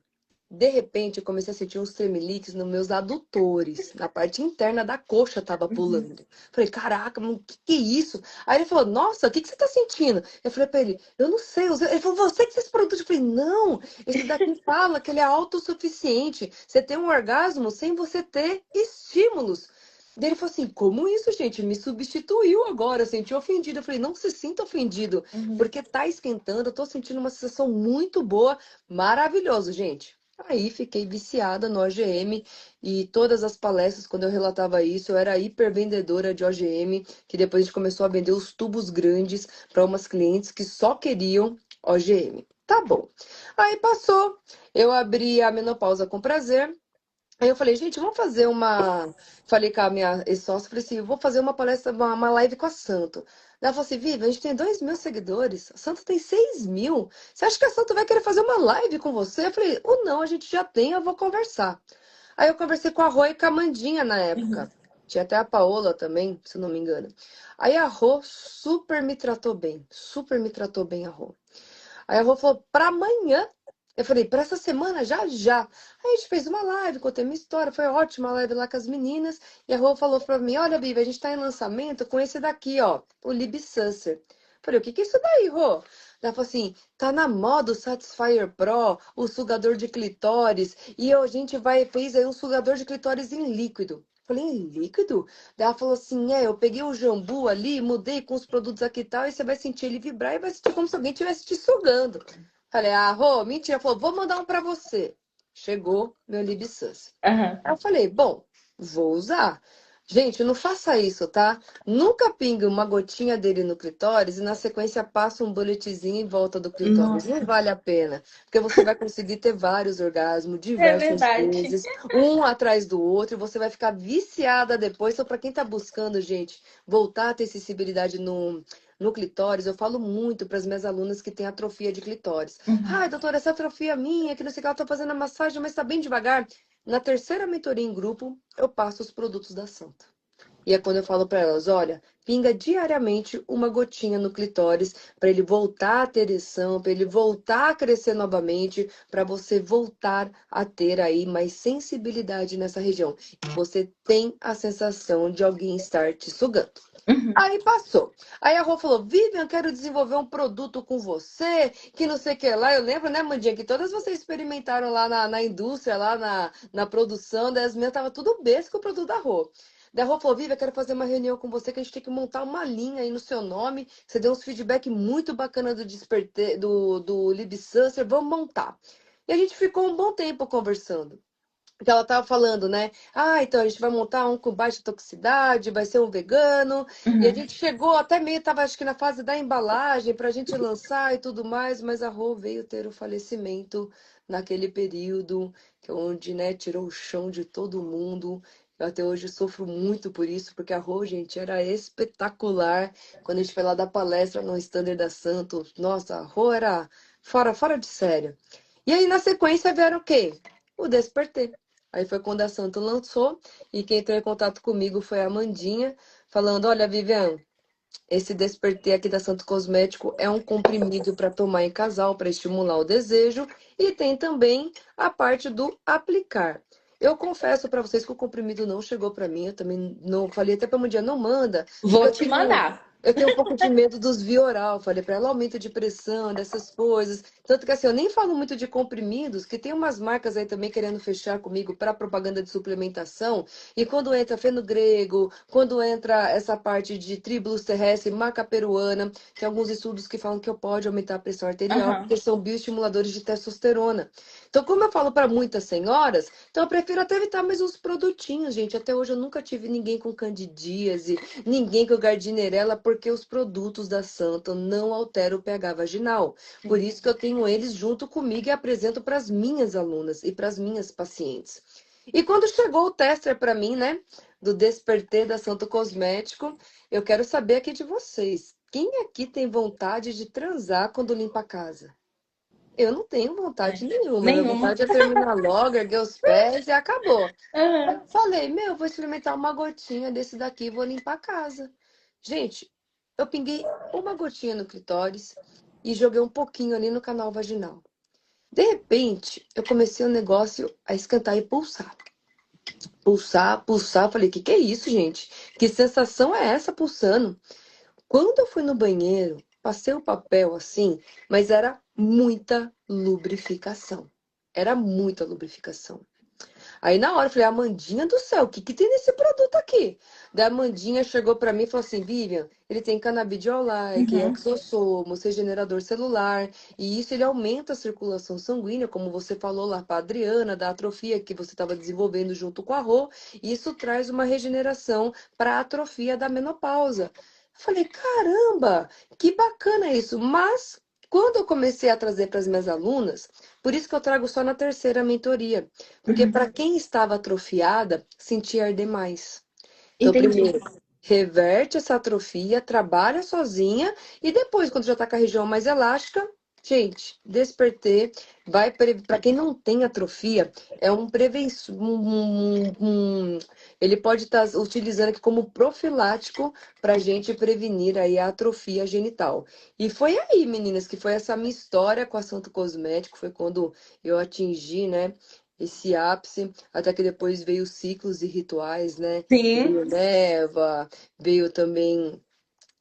De repente, eu comecei a sentir uns tremeliques nos meus adutores. Na parte interna da coxa tava Uhum. pulando. Falei, caraca, mas o que é isso? Aí ele falou, nossa, o que você tá sentindo? Eu falei pra ele, eu não sei. Ele falou, você que fez esse produto? Eu falei, não, esse daqui fala que ele é autossuficiente. Você tem um orgasmo sem você ter estímulos. Daí ele falou assim, como isso, gente? Me substituiu agora, eu senti ofendido. Eu falei, não se sinta ofendido, Uhum. porque tá esquentando, eu tô sentindo uma sensação muito boa, maravilhoso, gente. Aí fiquei viciada no OGM e todas as palestras, quando eu relatava isso, eu era hipervendedora de OGM, que depois a gente começou a vender os tubos grandes para umas clientes que só queriam OGM. Tá bom. Aí passou, eu abri a menopausa com prazer. Aí eu falei, gente, vamos fazer uma. Falei com a minha ex-sócia, falei assim, vou fazer uma palestra, uma live com a Santo. Ela falou assim, Viva, a gente tem 2.000 seguidores, a Santo tem 6.000. Você acha que a Santo vai querer fazer uma live com você? Eu falei, ou não, a gente já tem, eu vou conversar. Aí eu conversei com a Rô e com a Mandinha na Uhum. época. Tinha até a Paola também, se eu não me engano. Aí a Rô super me tratou bem a Rô. Aí a Rô falou, pra amanhã. Eu falei, pra essa semana, já, já. Aí a gente fez uma live, contei minha história, foi ótima a live lá com as meninas. E a Rô falou pra mim, olha, Bibi, a gente tá em lançamento com esse daqui, ó, o Lib Susser. Falei, o que que é isso daí, Rô? Ela falou assim, tá na moda o Satisfyer Pro, o sugador de clitóris, e a gente fez aí um sugador de clitóris em líquido. Falei, em líquido? Daí ela falou assim, eu peguei o jambu ali, mudei com os produtos aqui e tal, e você vai sentir ele vibrar e vai sentir como se alguém estivesse te sugando. Falei, Rô, mentira. Falou, vou mandar um pra você. Chegou meu Libsys. Aham. Aí eu falei, bom, vou usar. Gente, não faça isso, tá? Nunca pingue uma gotinha dele no clitóris e na sequência passa um bulletzinho em volta do clitóris. Não Nossa, vale a pena, porque você vai conseguir ter vários orgasmos é diversas verdade. vezes, um atrás do outro, e você vai ficar viciada depois. Então, para quem tá buscando, gente, voltar a ter sensibilidade no clitóris, eu falo muito para as minhas alunas que têm atrofia de clitóris. Uhum. Ai, doutora, essa atrofia minha, que não sei o que, ela tá fazendo a massagem, mas tá bem devagar. Na terceira mentoria em grupo, eu passo os produtos da Santa. E é quando eu falo para elas, olha, pinga diariamente uma gotinha no clitóris para ele voltar a ter ereção, para ele voltar a crescer novamente, para você voltar a ter aí mais sensibilidade nessa região. Você tem a sensação de alguém estar te sugando. Uhum. Aí passou. Aí a Rô falou, Vivian, quero desenvolver um produto com você, que não sei o que lá. Eu lembro, né, Mandinha, que todas vocês experimentaram lá na indústria, lá na produção, daí as minhas estavam tudo besta com o produto da Rô. Daí a Rô falou, Vivian, quero fazer uma reunião com você, que a gente tem que montar uma linha aí no seu nome. Você deu uns feedback muito bacana do Despertar, do Libsusser, vamos montar. E a gente ficou um bom tempo conversando. Que ela tava falando, né? Ah, então a gente vai montar um com baixa toxicidade, vai ser um vegano. E a Uhum. gente chegou até meio, tava acho que na fase da embalagem pra gente lançar e tudo mais, mas a Rô veio ter o falecimento naquele período, que é onde, né, tirou o chão de todo mundo. Eu até hoje sofro muito por isso, porque a Rô, gente, era espetacular. Quando a gente foi lá dar palestra no Standard da Santos, nossa, a Rô era fora de sério. E aí, na sequência, vieram o quê? O Despertar. Aí foi quando a Santo lançou e quem entrou em contato comigo foi a Amandinha, falando: Olha, Vivian, esse Despertar aqui da Santo Cosmético é um comprimido para tomar em casal, para estimular o desejo, e tem também a parte do aplicar. Eu confesso pra vocês que o comprimido não chegou pra mim. Eu também não falei até pra uma dia, não manda, porque Vou te mandar. eu tenho um pouco de medo dos Vioral. Falei pra ela, aumento de pressão, dessas coisas. Tanto que assim, eu nem falo muito de comprimidos, que tem umas marcas aí também querendo fechar comigo para propaganda de suplementação. E quando entra feno-grego, quando entra essa parte de tribulus terrestre, maca peruana, tem alguns estudos que falam que eu pode aumentar a pressão arterial, Aham. porque são bioestimuladores de testosterona. Então, como eu falo para muitas senhoras, então eu prefiro até evitar mais uns produtinhos, gente. Até hoje eu nunca tive ninguém com candidíase, ninguém com gardnerella, porque os produtos da Santa não alteram o pH vaginal. Por Sim. isso que eu tenho eles junto comigo e apresento para as minhas alunas e para as minhas pacientes. E quando chegou o tester para mim, né, do Desperté da Santo Cosmético, eu quero saber aqui de vocês. Quem aqui tem vontade de transar quando limpa a casa? Eu não tenho É. vontade nenhuma. Minha Nenhuma. vontade é terminar logo, erguer os pés e acabou. Aham. Eu falei, meu, vou experimentar uma gotinha desse daqui e vou limpar a casa. Gente, eu pinguei uma gotinha no clitóris e joguei um pouquinho ali no canal vaginal. De repente, eu comecei o negócio a esquentar e pulsar. Pulsar, pulsar. Falei, que é isso, gente? Que sensação é essa pulsando? Quando eu fui no banheiro, passei o papel assim, mas era muita lubrificação. Era muita lubrificação. Aí na hora eu falei, Amandinha do céu, o que que tem nesse produto aqui? Daí a Amandinha chegou pra mim e falou assim, Vivian, ele tem canabidiol like, Uhum. exossomos, regenerador celular, e isso ele aumenta a circulação sanguínea, como você falou lá para Adriana, da atrofia que você estava desenvolvendo junto com a Rô, e isso traz uma regeneração para a atrofia da menopausa. Eu falei, caramba, que bacana isso, mas quando eu comecei a trazer para as minhas alunas, por isso que eu trago só na terceira mentoria. Porque Uhum. para quem estava atrofiada, sentia arder mais. Então, Entendi. primeiro, reverte essa atrofia, trabalha sozinha e depois, quando já está com a região mais elástica, gente, desperter, vai para quem não tem atrofia, é um prevenção, ele pode estar utilizando aqui como profilático para a gente prevenir aí a atrofia genital. E foi aí, meninas, que foi essa minha história com a Santo Cosmético, foi quando eu atingi, né? Esse ápice, até que depois veio ciclos e rituais, né? Sim. Veio neva, veio também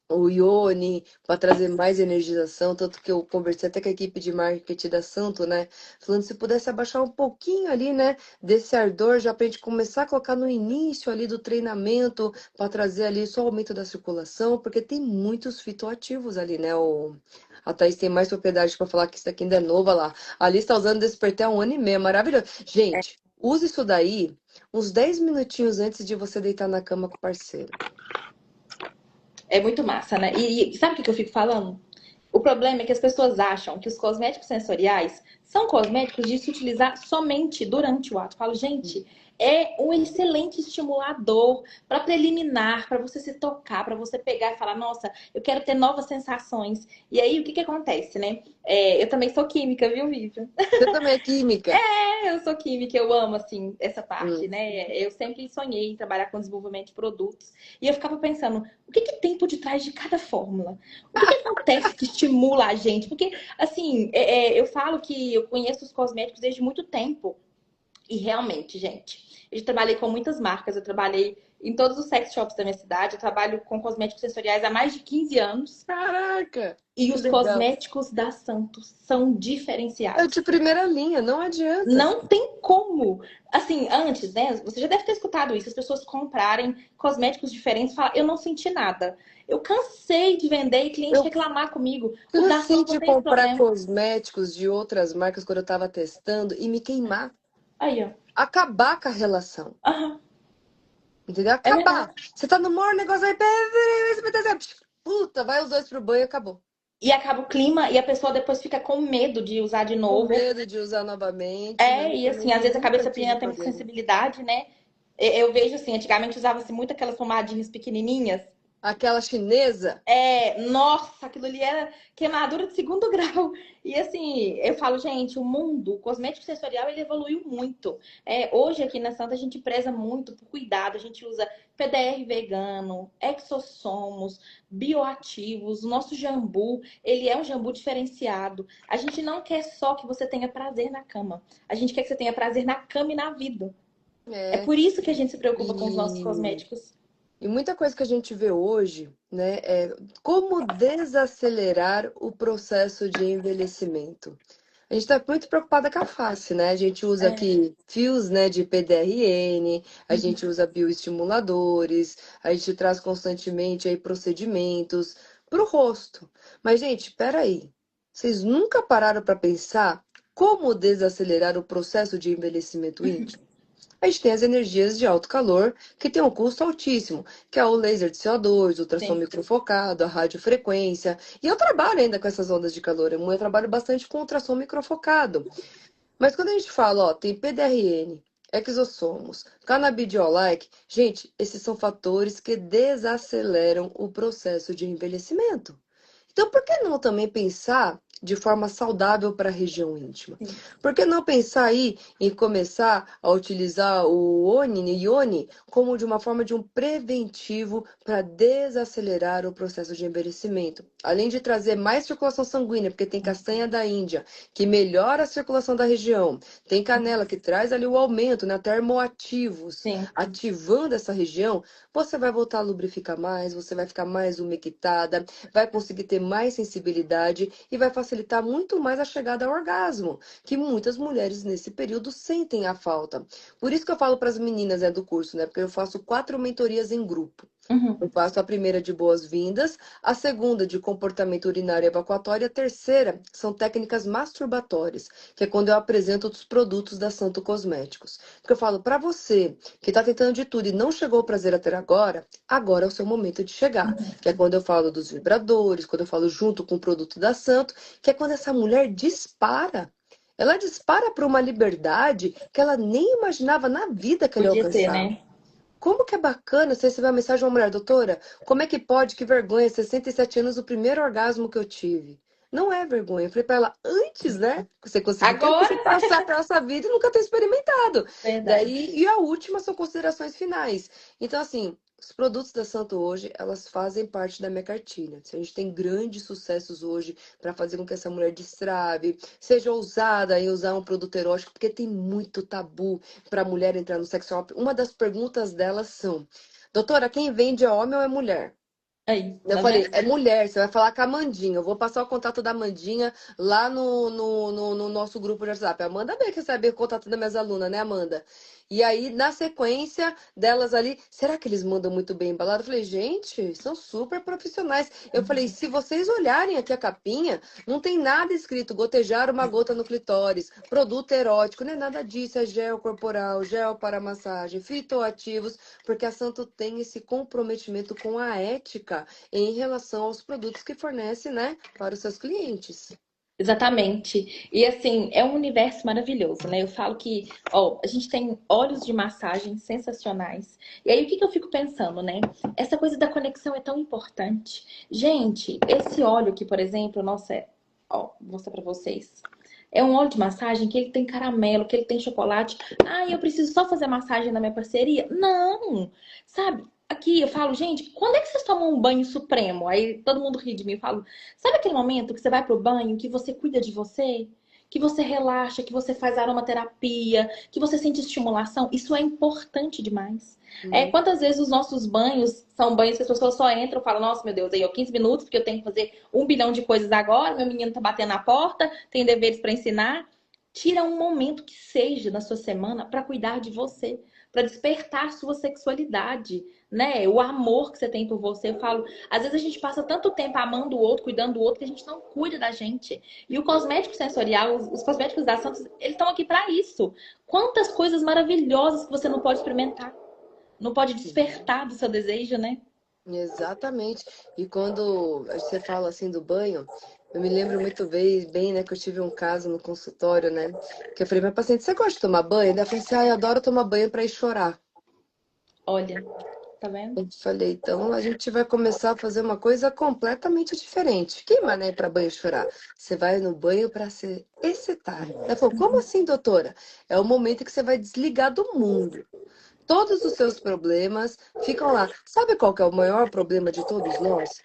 o Ione para trazer mais energização, tanto que eu conversei até com a equipe de marketing da Santo, né? Falando se pudesse abaixar um pouquinho ali, né, desse ardor, já para a gente começar a colocar no início ali do treinamento, para trazer ali só o aumento da circulação, porque tem muitos fitoativos ali, né? A Thaís tem mais propriedade para falar que isso aqui ainda é novo, olha lá. A Alice está usando Despertar há 1 ano e meio, é maravilhoso. Gente, use isso daí uns 10 minutinhos antes de você deitar na cama com o parceiro. É muito massa, né? E sabe o que que eu fico falando? O problema é que as pessoas acham que os cosméticos sensoriais são cosméticos de se utilizar somente durante o ato. Eu falo, gente, é um excelente estimulador para preliminar, para você se tocar, para você pegar e falar, nossa, eu quero ter novas sensações. E aí, o que que acontece, né? Eu também sou química, viu, Vivian? Você também é química? Eu sou química, eu amo, assim, essa parte, Hum. né? Eu sempre sonhei em trabalhar com desenvolvimento de produtos. E eu ficava pensando, o que que tem por detrás de cada fórmula? O que que acontece que estimula a gente? Porque, assim, eu falo que eu conheço os cosméticos desde muito tempo. E realmente, gente, eu já trabalhei com muitas marcas, eu trabalhei em todos os sex shops da minha cidade, eu trabalho com cosméticos sensoriais há mais de 15 anos. Caraca, E que os legal. cosméticos da Santos são É diferenciados. de primeira linha, não adianta. Não tem como. Assim, antes, né? Você já deve ter escutado isso, as pessoas comprarem cosméticos diferentes e falar, eu não senti nada. Eu cansei de vender e cliente Eu reclamar comigo. O da cansei Santos não de tem esse comprar problema. cosméticos de outras marcas quando eu tava testando e me queimar. Aí, ó. Acabar com a relação. Aham, Entendeu? é verdade. Acabar. Você tá no maior negócio aí. Puta, vai os dois pro banho e acabou. E acaba o clima e a pessoa depois fica com medo de usar de Com novo. medo de usar novamente, né? Eu E também assim, às vezes a nunca cabeça tive pequena tem problema. sensibilidade, né? Eu vejo assim, antigamente usava-se muito aquelas pomadinhas pequenininhas. Aquela chinesa. Nossa, aquilo ali era queimadura de segundo grau. E assim, eu falo, gente, o mundo, o cosmético sensorial, ele evoluiu muito. Hoje aqui na Santa a gente preza muito por cuidado, a gente usa PDR vegano, exossomos, bioativos, o nosso jambu, ele é um jambu diferenciado. A gente não quer só que você tenha prazer na cama, a gente quer que você tenha prazer na cama e na vida. É É, por isso que a gente se preocupa com os nossos e, cosméticos. e muita coisa que a gente vê hoje, né, é como desacelerar o processo de envelhecimento. A gente está muito preocupada com a face, né? A gente usa É. aqui fios, né, de PDRN, a Uhum. gente usa bioestimuladores, a gente traz constantemente aí procedimentos para o rosto. Mas, gente, peraí. Vocês nunca pararam para pensar como desacelerar o processo de envelhecimento íntimo? A gente tem as energias de alto calor, que tem um custo altíssimo, que é o laser de CO2, o ultrassom Sim. microfocado, a radiofrequência. E eu trabalho ainda com essas ondas de calor. Eu trabalho bastante com ultrassom microfocado. Mas quando a gente fala, ó, tem PDRN, exossomos, cannabidiol-like, gente, esses são fatores que desaceleram o processo de envelhecimento. Então, por que não também pensar de forma saudável para a região íntima? Sim. Por que não pensar aí em começar a utilizar o Ione como de uma forma de um preventivo para desacelerar o processo de envelhecimento? Além de trazer mais circulação sanguínea, porque tem castanha da Índia, que melhora a circulação da região. Tem canela, que traz ali o aumento, né, termoativos, Sim. ativando essa região. Você vai voltar a lubrificar mais, você vai ficar mais umectada, vai conseguir ter mais sensibilidade e vai facilitar muito mais a chegada ao orgasmo, que muitas mulheres nesse período sentem a falta. Por isso que eu falo para as meninas do curso, né? Porque eu faço 4 mentorias em grupo. Uhum. Eu faço a primeira de boas-vindas, a segunda de comportamento urinário e evacuatório, e a terceira são técnicas masturbatórias, que é quando eu apresento os produtos da Santo Cosméticos. Porque eu falo para você que está tentando de tudo e não chegou ao prazer até agora, agora é o seu momento de chegar. Que é quando eu falo dos vibradores, quando eu falo junto com o produto da Santo, que é quando essa mulher dispara. Ela dispara para uma liberdade que ela nem imaginava na vida que ela ia Podia ser, alcançar. né? Como que é bacana você receber uma mensagem de uma mulher, doutora, como é que pode? Que vergonha, 67 anos, o primeiro orgasmo que eu tive. Não é vergonha. Eu falei pra ela, antes, né? Você conseguir ter, porque Agora, você passar pela sua vida e nunca ter experimentado. verdade. Daí, e a última são considerações finais. Então, assim, os produtos da Santo hoje, elas fazem parte da minha cartilha. A gente tem grandes sucessos hoje para fazer com que essa mulher destrave, seja ousada em usar um produto erótico, porque tem muito tabu para a mulher entrar no sex shop. Uma das perguntas delas são: doutora, quem vende é homem ou é mulher? Aí, Eu tá falei, vendo? é mulher, você vai falar com a Amandinha. Eu vou passar o contato da Amandinha lá no nosso grupo de WhatsApp. A Amanda bem que saber o contato das minhas alunas, né, Amanda? E aí, na sequência delas ali, será que eles mandam muito bem embalado? Eu falei, gente, são super profissionais. Eu falei, se vocês olharem aqui a capinha, não tem nada escrito gotejar uma gota no clitóris, produto erótico, não é nada disso, é gel corporal, gel para massagem, fitoativos, porque a Santo tem esse comprometimento com a ética em relação aos produtos que fornece, né, para os seus clientes. Exatamente. E assim, é um universo maravilhoso, né? Eu falo que, ó, a gente tem óleos de massagem sensacionais. E aí, o que que eu fico pensando, né? Essa coisa da conexão é tão importante. Gente, esse óleo aqui, por exemplo, nossa, ó, vou mostrar pra vocês. É um óleo de massagem que ele tem caramelo, que ele tem chocolate. Ah, eu preciso só fazer massagem na minha parceria? Não! Sabe? Aqui eu falo, gente, quando é que vocês tomam um banho supremo? Aí todo mundo ri de mim e falo, sabe aquele momento que você vai pro banho, que você cuida de você? Que você relaxa, que você faz aromaterapia, que você sente estimulação? Isso é importante demais. É, Muito. quantas vezes os nossos banhos são banhos que as pessoas só entram e falam, nossa, meu Deus, aí, ó, 15 minutos, porque eu tenho que fazer 1 bilhão de coisas agora, meu menino tá batendo na porta, tem deveres para ensinar. Tira um momento que seja na sua semana para cuidar de você, para despertar sua sexualidade, né? O amor que você tem por você. Eu falo, às vezes a gente passa tanto tempo amando o outro, cuidando do outro, que a gente não cuida da gente. E o cosmético sensorial, os cosméticos da Santos, eles estão aqui para isso. Quantas coisas maravilhosas que você não pode experimentar, não pode despertar do seu desejo, né? Exatamente. E quando você fala assim do banho, eu me lembro muito bem, né, que eu tive um caso no consultório, né, que eu falei, minha paciente, você gosta de tomar banho? Ela falou assim, ah, eu adoro tomar banho para ir chorar. Olha, tá vendo? Eu falei, então a gente vai começar a fazer uma coisa completamente diferente. Que mané para banho chorar? Você vai no banho para se excitar. Ela falou, como assim, doutora? É o momento que você vai desligar do mundo. Todos os seus problemas ficam lá. Sabe qual que é o maior problema de todos nós?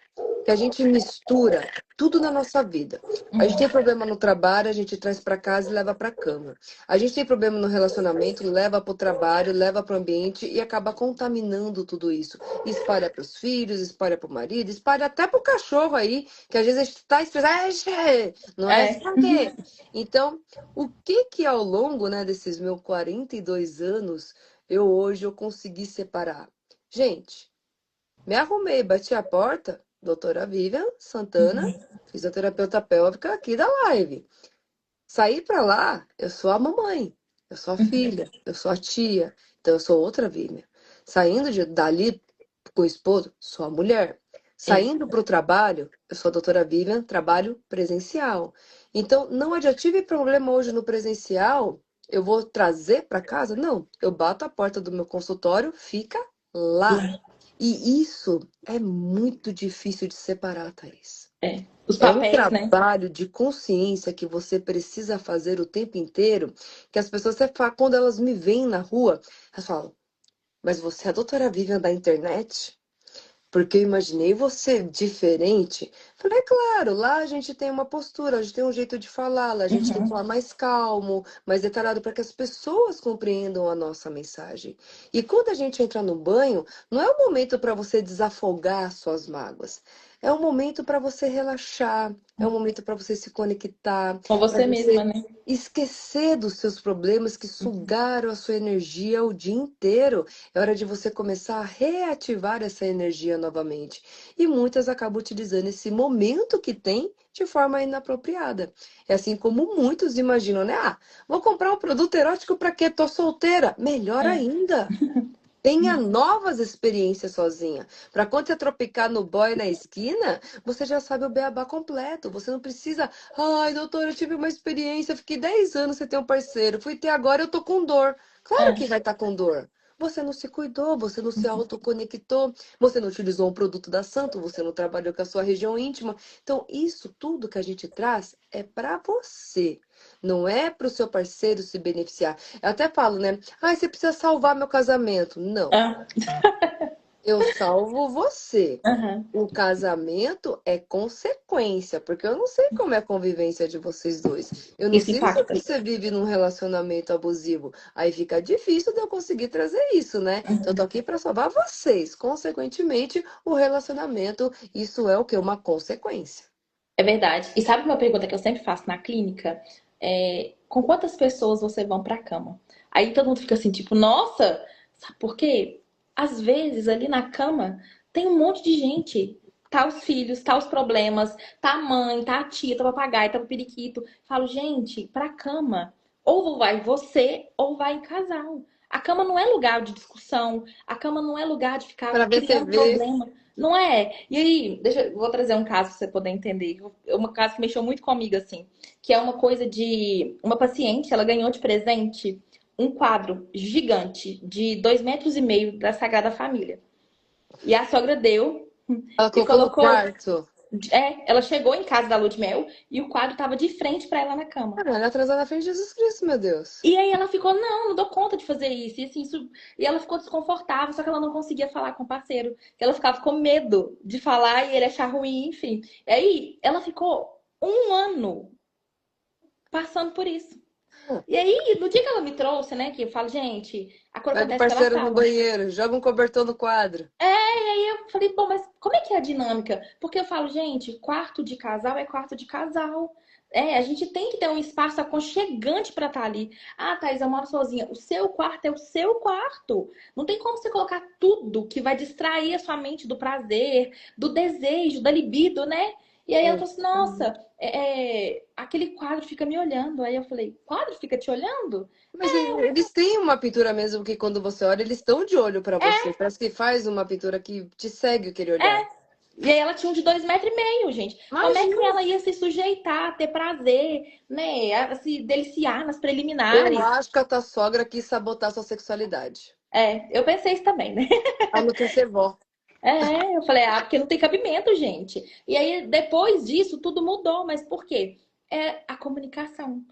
que a gente mistura tudo na nossa vida. A gente tem problema no trabalho, a gente traz para casa e leva para cama. A gente tem problema no relacionamento, leva para o trabalho, leva para o ambiente e acaba contaminando tudo isso. Espalha para os filhos, espalha para o marido, espalha até para o cachorro aí, que às vezes a gente está estressado, não é? É. Sabe? Então, o que que ao longo, né, desses meus 42 anos, eu consegui separar? Gente, me arrumei, bati a porta, doutora Vivian Santana, fisioterapeuta pélvica aqui da live. Saí pra lá, eu sou a mamãe, eu sou a filha, eu sou a tia, então eu sou outra Vivian. Saindo dali com o esposo, sou a mulher. Isso. Saindo para o trabalho, eu sou a doutora Vivian, trabalho presencial. Então, não adianta, tive problema hoje no presencial, eu vou trazer para casa? Não, eu bato a porta do meu consultório, fica lá. E isso é muito difícil de separar, Thaís. É. Os É um papéis, né? trabalho de consciência que você precisa fazer o tempo inteiro, que as pessoas, quando elas me veem na rua, elas falam, mas você é a doutora Vivian da internet? Porque eu imaginei você diferente. Falei, é claro, lá a gente tem uma postura, a gente tem um jeito de falar, lá a gente tem que falar mais calmo, mais detalhado, para que as pessoas compreendam a nossa mensagem. E quando a gente entra no banho, não é um momento para você desafogar suas mágoas. É um momento para você relaxar, é um momento para você se conectar, Com para você mesma, você né? esquecer dos seus problemas que sugaram a sua energia o dia inteiro. É hora de você começar a reativar essa energia novamente. E muitas acabam utilizando esse momento que tem de forma inapropriada. É assim como muitos imaginam, né? Ah, vou comprar um produto erótico para quê? Tô solteira. Melhor É. ainda. Tenha novas experiências sozinha. Para quando você tropicar no boy na esquina, você já sabe o beabá completo. Você não precisa. Ai, doutor, eu tive uma experiência, fiquei 10 anos sem ter um parceiro. Fui ter agora, eu tô com dor. Claro que É. vai estar com dor. Você não se cuidou, você não se autoconectou, você não utilizou um produto da Santo, você não trabalhou com a sua região íntima. Então, isso tudo que a gente traz é para você. Não é para o seu parceiro se beneficiar. Eu até falo, né? Ah, você precisa salvar meu casamento. Não, Ah, eu salvo você. aham. O casamento é consequência, porque eu não sei como é a convivência de vocês dois. Eu não Isso sei se impacta. você vive num relacionamento abusivo. Aí fica difícil de eu conseguir trazer isso, né? Então eu tô aqui para salvar vocês. Consequentemente, o relacionamento, isso é o que? Uma consequência. É verdade. E sabe uma pergunta que eu sempre faço na clínica? É, com quantas pessoas você vão pra cama? Aí todo mundo fica assim, tipo, nossa, sabe por quê? Às vezes ali na cama tem um monte de gente. Tá os filhos, tá os problemas, tá a mãe, tá a tia, tá o papagaio, tá o periquito. Falo, gente, pra cama, ou vai você ou vai em casal. A cama não é lugar de discussão, a cama não é lugar de ficar Para ver criando TV. problema. Não é? E aí, vou trazer um caso pra você poder entender. Um caso que mexeu muito comigo, assim, que é uma coisa de uma paciente, ela ganhou de presente um quadro gigante de 2,5 metros da Sagrada Família. E a sogra deu Ela e colocou no colocou. quarto. Ela chegou em casa da lua de mel e o quadro tava de frente pra ela na cama. Cara, ela atrasou na frente de Jesus Cristo, meu Deus. E aí ela ficou, não dou conta de fazer isso. E assim, isso. E ela ficou desconfortável, só que ela não conseguia falar com o parceiro. Ela ficava com medo de falar e ele achar ruim, enfim. E aí ela ficou um ano passando por isso. E aí, no dia que ela me trouxe, né, que eu falo, gente, a cor Pega o acontece pela parceiro no sala. banheiro, joga um cobertor no quadro. E aí eu falei, bom, mas como é que é a dinâmica? Porque eu falo, gente, quarto de casal é quarto de casal. É, a gente tem que ter um espaço aconchegante pra estar ali. Ah, Thaís, eu moro sozinha. O seu quarto é o seu quarto. Não tem como você colocar tudo que vai distrair a sua mente do prazer, do desejo, da libido, né? E aí ela É. falou assim, nossa, aquele quadro fica me olhando. Aí eu falei, quadro fica te olhando? Mas eles têm uma pintura mesmo que quando você olha, eles estão de olho pra você. Parece que faz uma pintura que te segue aquele olhar. E aí ela tinha um de 2,5 metros, gente. Como é que Imagina! ela ia se sujeitar, a ter prazer, né? A se deliciar nas Eu preliminares? acho que a tua sogra quis sabotar sua sexualidade. Eu pensei isso também, né? Ela não quer ser vó. Eu falei, porque não tem cabimento, gente. E aí, depois disso, tudo mudou. Mas por quê? É a comunicação.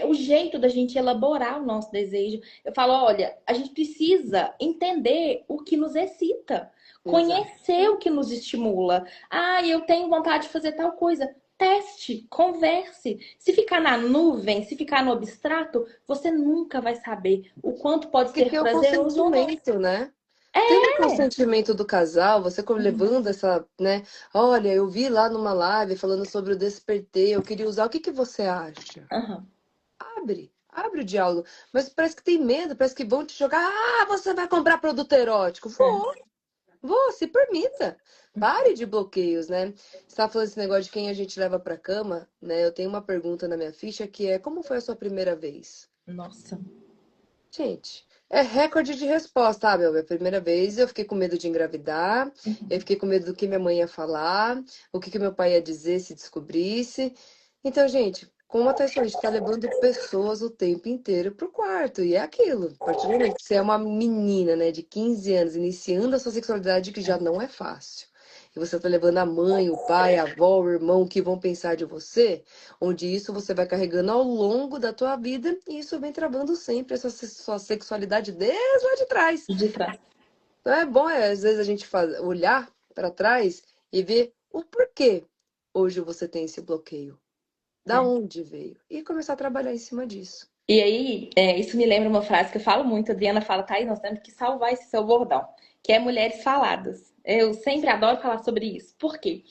o jeito da gente elaborar o nosso desejo. Eu falo, olha, a gente precisa entender o que nos excita, Exato. conhecer o que nos estimula. Ah, eu tenho vontade de fazer tal coisa. Teste, converse. Se ficar na nuvem, se ficar no abstrato, você nunca vai saber o quanto pode Porque ser tem o prazeroso ou não. consentimento, né? Tendo o consentimento do casal, você Uhum. levando essa, né? Olha, eu vi lá numa live falando sobre o despertar, eu queria usar, o que que você acha? Aham. Abre o diálogo. Mas parece que tem medo, parece que vão te jogar. Ah, você vai comprar produto erótico. É. Vou, se permita. Pare de bloqueios, né? Você estava falando esse negócio de quem a gente leva pra cama, né? Eu tenho uma pergunta na minha ficha que é: como foi a sua primeira vez? Nossa. Gente, é recorde de resposta, ah, meu, minha primeira vez eu fiquei com medo de engravidar, eu fiquei com medo do que minha mãe ia falar, o que que meu pai ia dizer se descobrisse. Então, gente, como a Thaís falou, a gente tá levando pessoas o tempo inteiro pro quarto, e é aquilo. A partir do momento que você é uma menina, né, de 15 anos, iniciando a sua sexualidade, que já não é fácil. E você tá levando a mãe, o pai, a avó, o irmão, o que vão pensar de você, onde isso você vai carregando ao longo da tua vida e isso vem travando sempre essa sua sexualidade desde lá de trás. De trás. Então é bom, às vezes, a gente olhar para trás e ver o porquê hoje você tem esse bloqueio, da É. onde veio, e começar a trabalhar em cima disso. E aí, isso me lembra uma frase que eu falo muito. A Adriana fala, Thaís, nós temos que salvar esse seu bordão, que é mulheres faladas. Eu sempre adoro falar sobre isso. Por quê?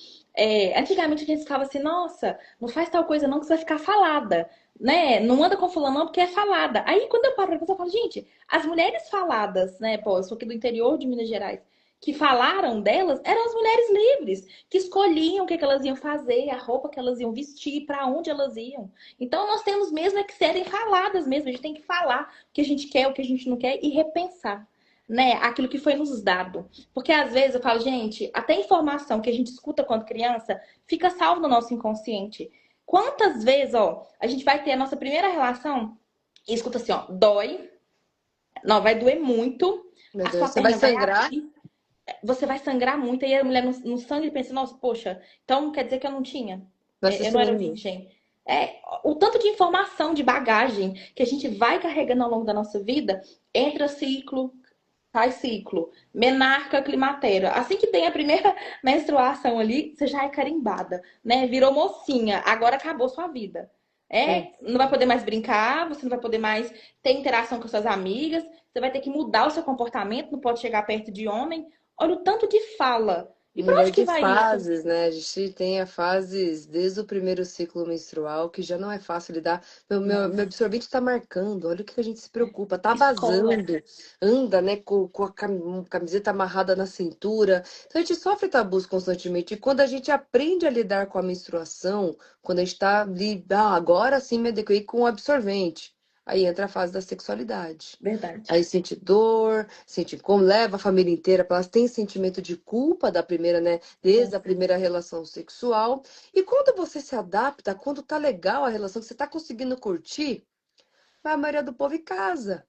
Antigamente a gente ficava assim, nossa, não faz tal coisa não que você vai ficar falada, né? Não anda com fulano não porque é falada. Aí quando eu paro pra pensar, eu falo, gente, as mulheres faladas, né? Pô, eu sou aqui do interior de Minas Gerais, que falaram delas eram as mulheres livres, que escolhiam o que elas iam fazer, a roupa que elas iam vestir, para onde elas iam. Então nós temos mesmo é que serem faladas mesmo. A gente tem que falar o que a gente quer, o que a gente não quer e repensar, né? Aquilo que foi nos dado. Porque às vezes eu falo, gente, até informação que a gente escuta quando criança fica salvo no nosso inconsciente. Quantas vezes, ó, a gente vai ter a nossa primeira relação e escuta assim, ó, dói, não, vai doer muito, Meu a Deus, sua você vai perna vai sangrar? abrir, você vai sangrar muito, e a mulher no sangue pensa, nossa, poxa, então quer dizer que eu não tinha. Nossa Eu não era Senhora. virgem. O tanto de informação, de bagagem que a gente vai carregando ao longo da nossa vida, entra ciclo, sai ciclo, menarca, climatério. Assim que tem a primeira menstruação ali, você já é carimbada, né? Virou mocinha, agora acabou sua vida. É. Não vai poder mais brincar, você não vai poder mais ter interação com suas amigas, você vai ter que mudar o seu comportamento, não pode chegar perto de homem. Olha o tanto de fala. E para Mulher onde que de vai isso? fases, né? A gente tem a fases desde o primeiro ciclo menstrual, que já não é fácil lidar. Meu Nossa, absorvente tá marcando, olha o que a gente se preocupa. Tá escola. vazando, anda, né, com a camiseta amarrada na cintura. Então a gente sofre tabus constantemente. E quando a gente aprende a lidar com a menstruação, quando a gente tá ali, agora sim me adequei com o absorvente. Aí entra a fase da sexualidade. Verdade. Aí sente dor, sente como leva a família inteira, porque elas têm sentimento de culpa da primeira, né? Desde a primeira relação sexual. E quando você se adapta, quando tá legal a relação, que você tá conseguindo curtir, a maioria do povo em casa.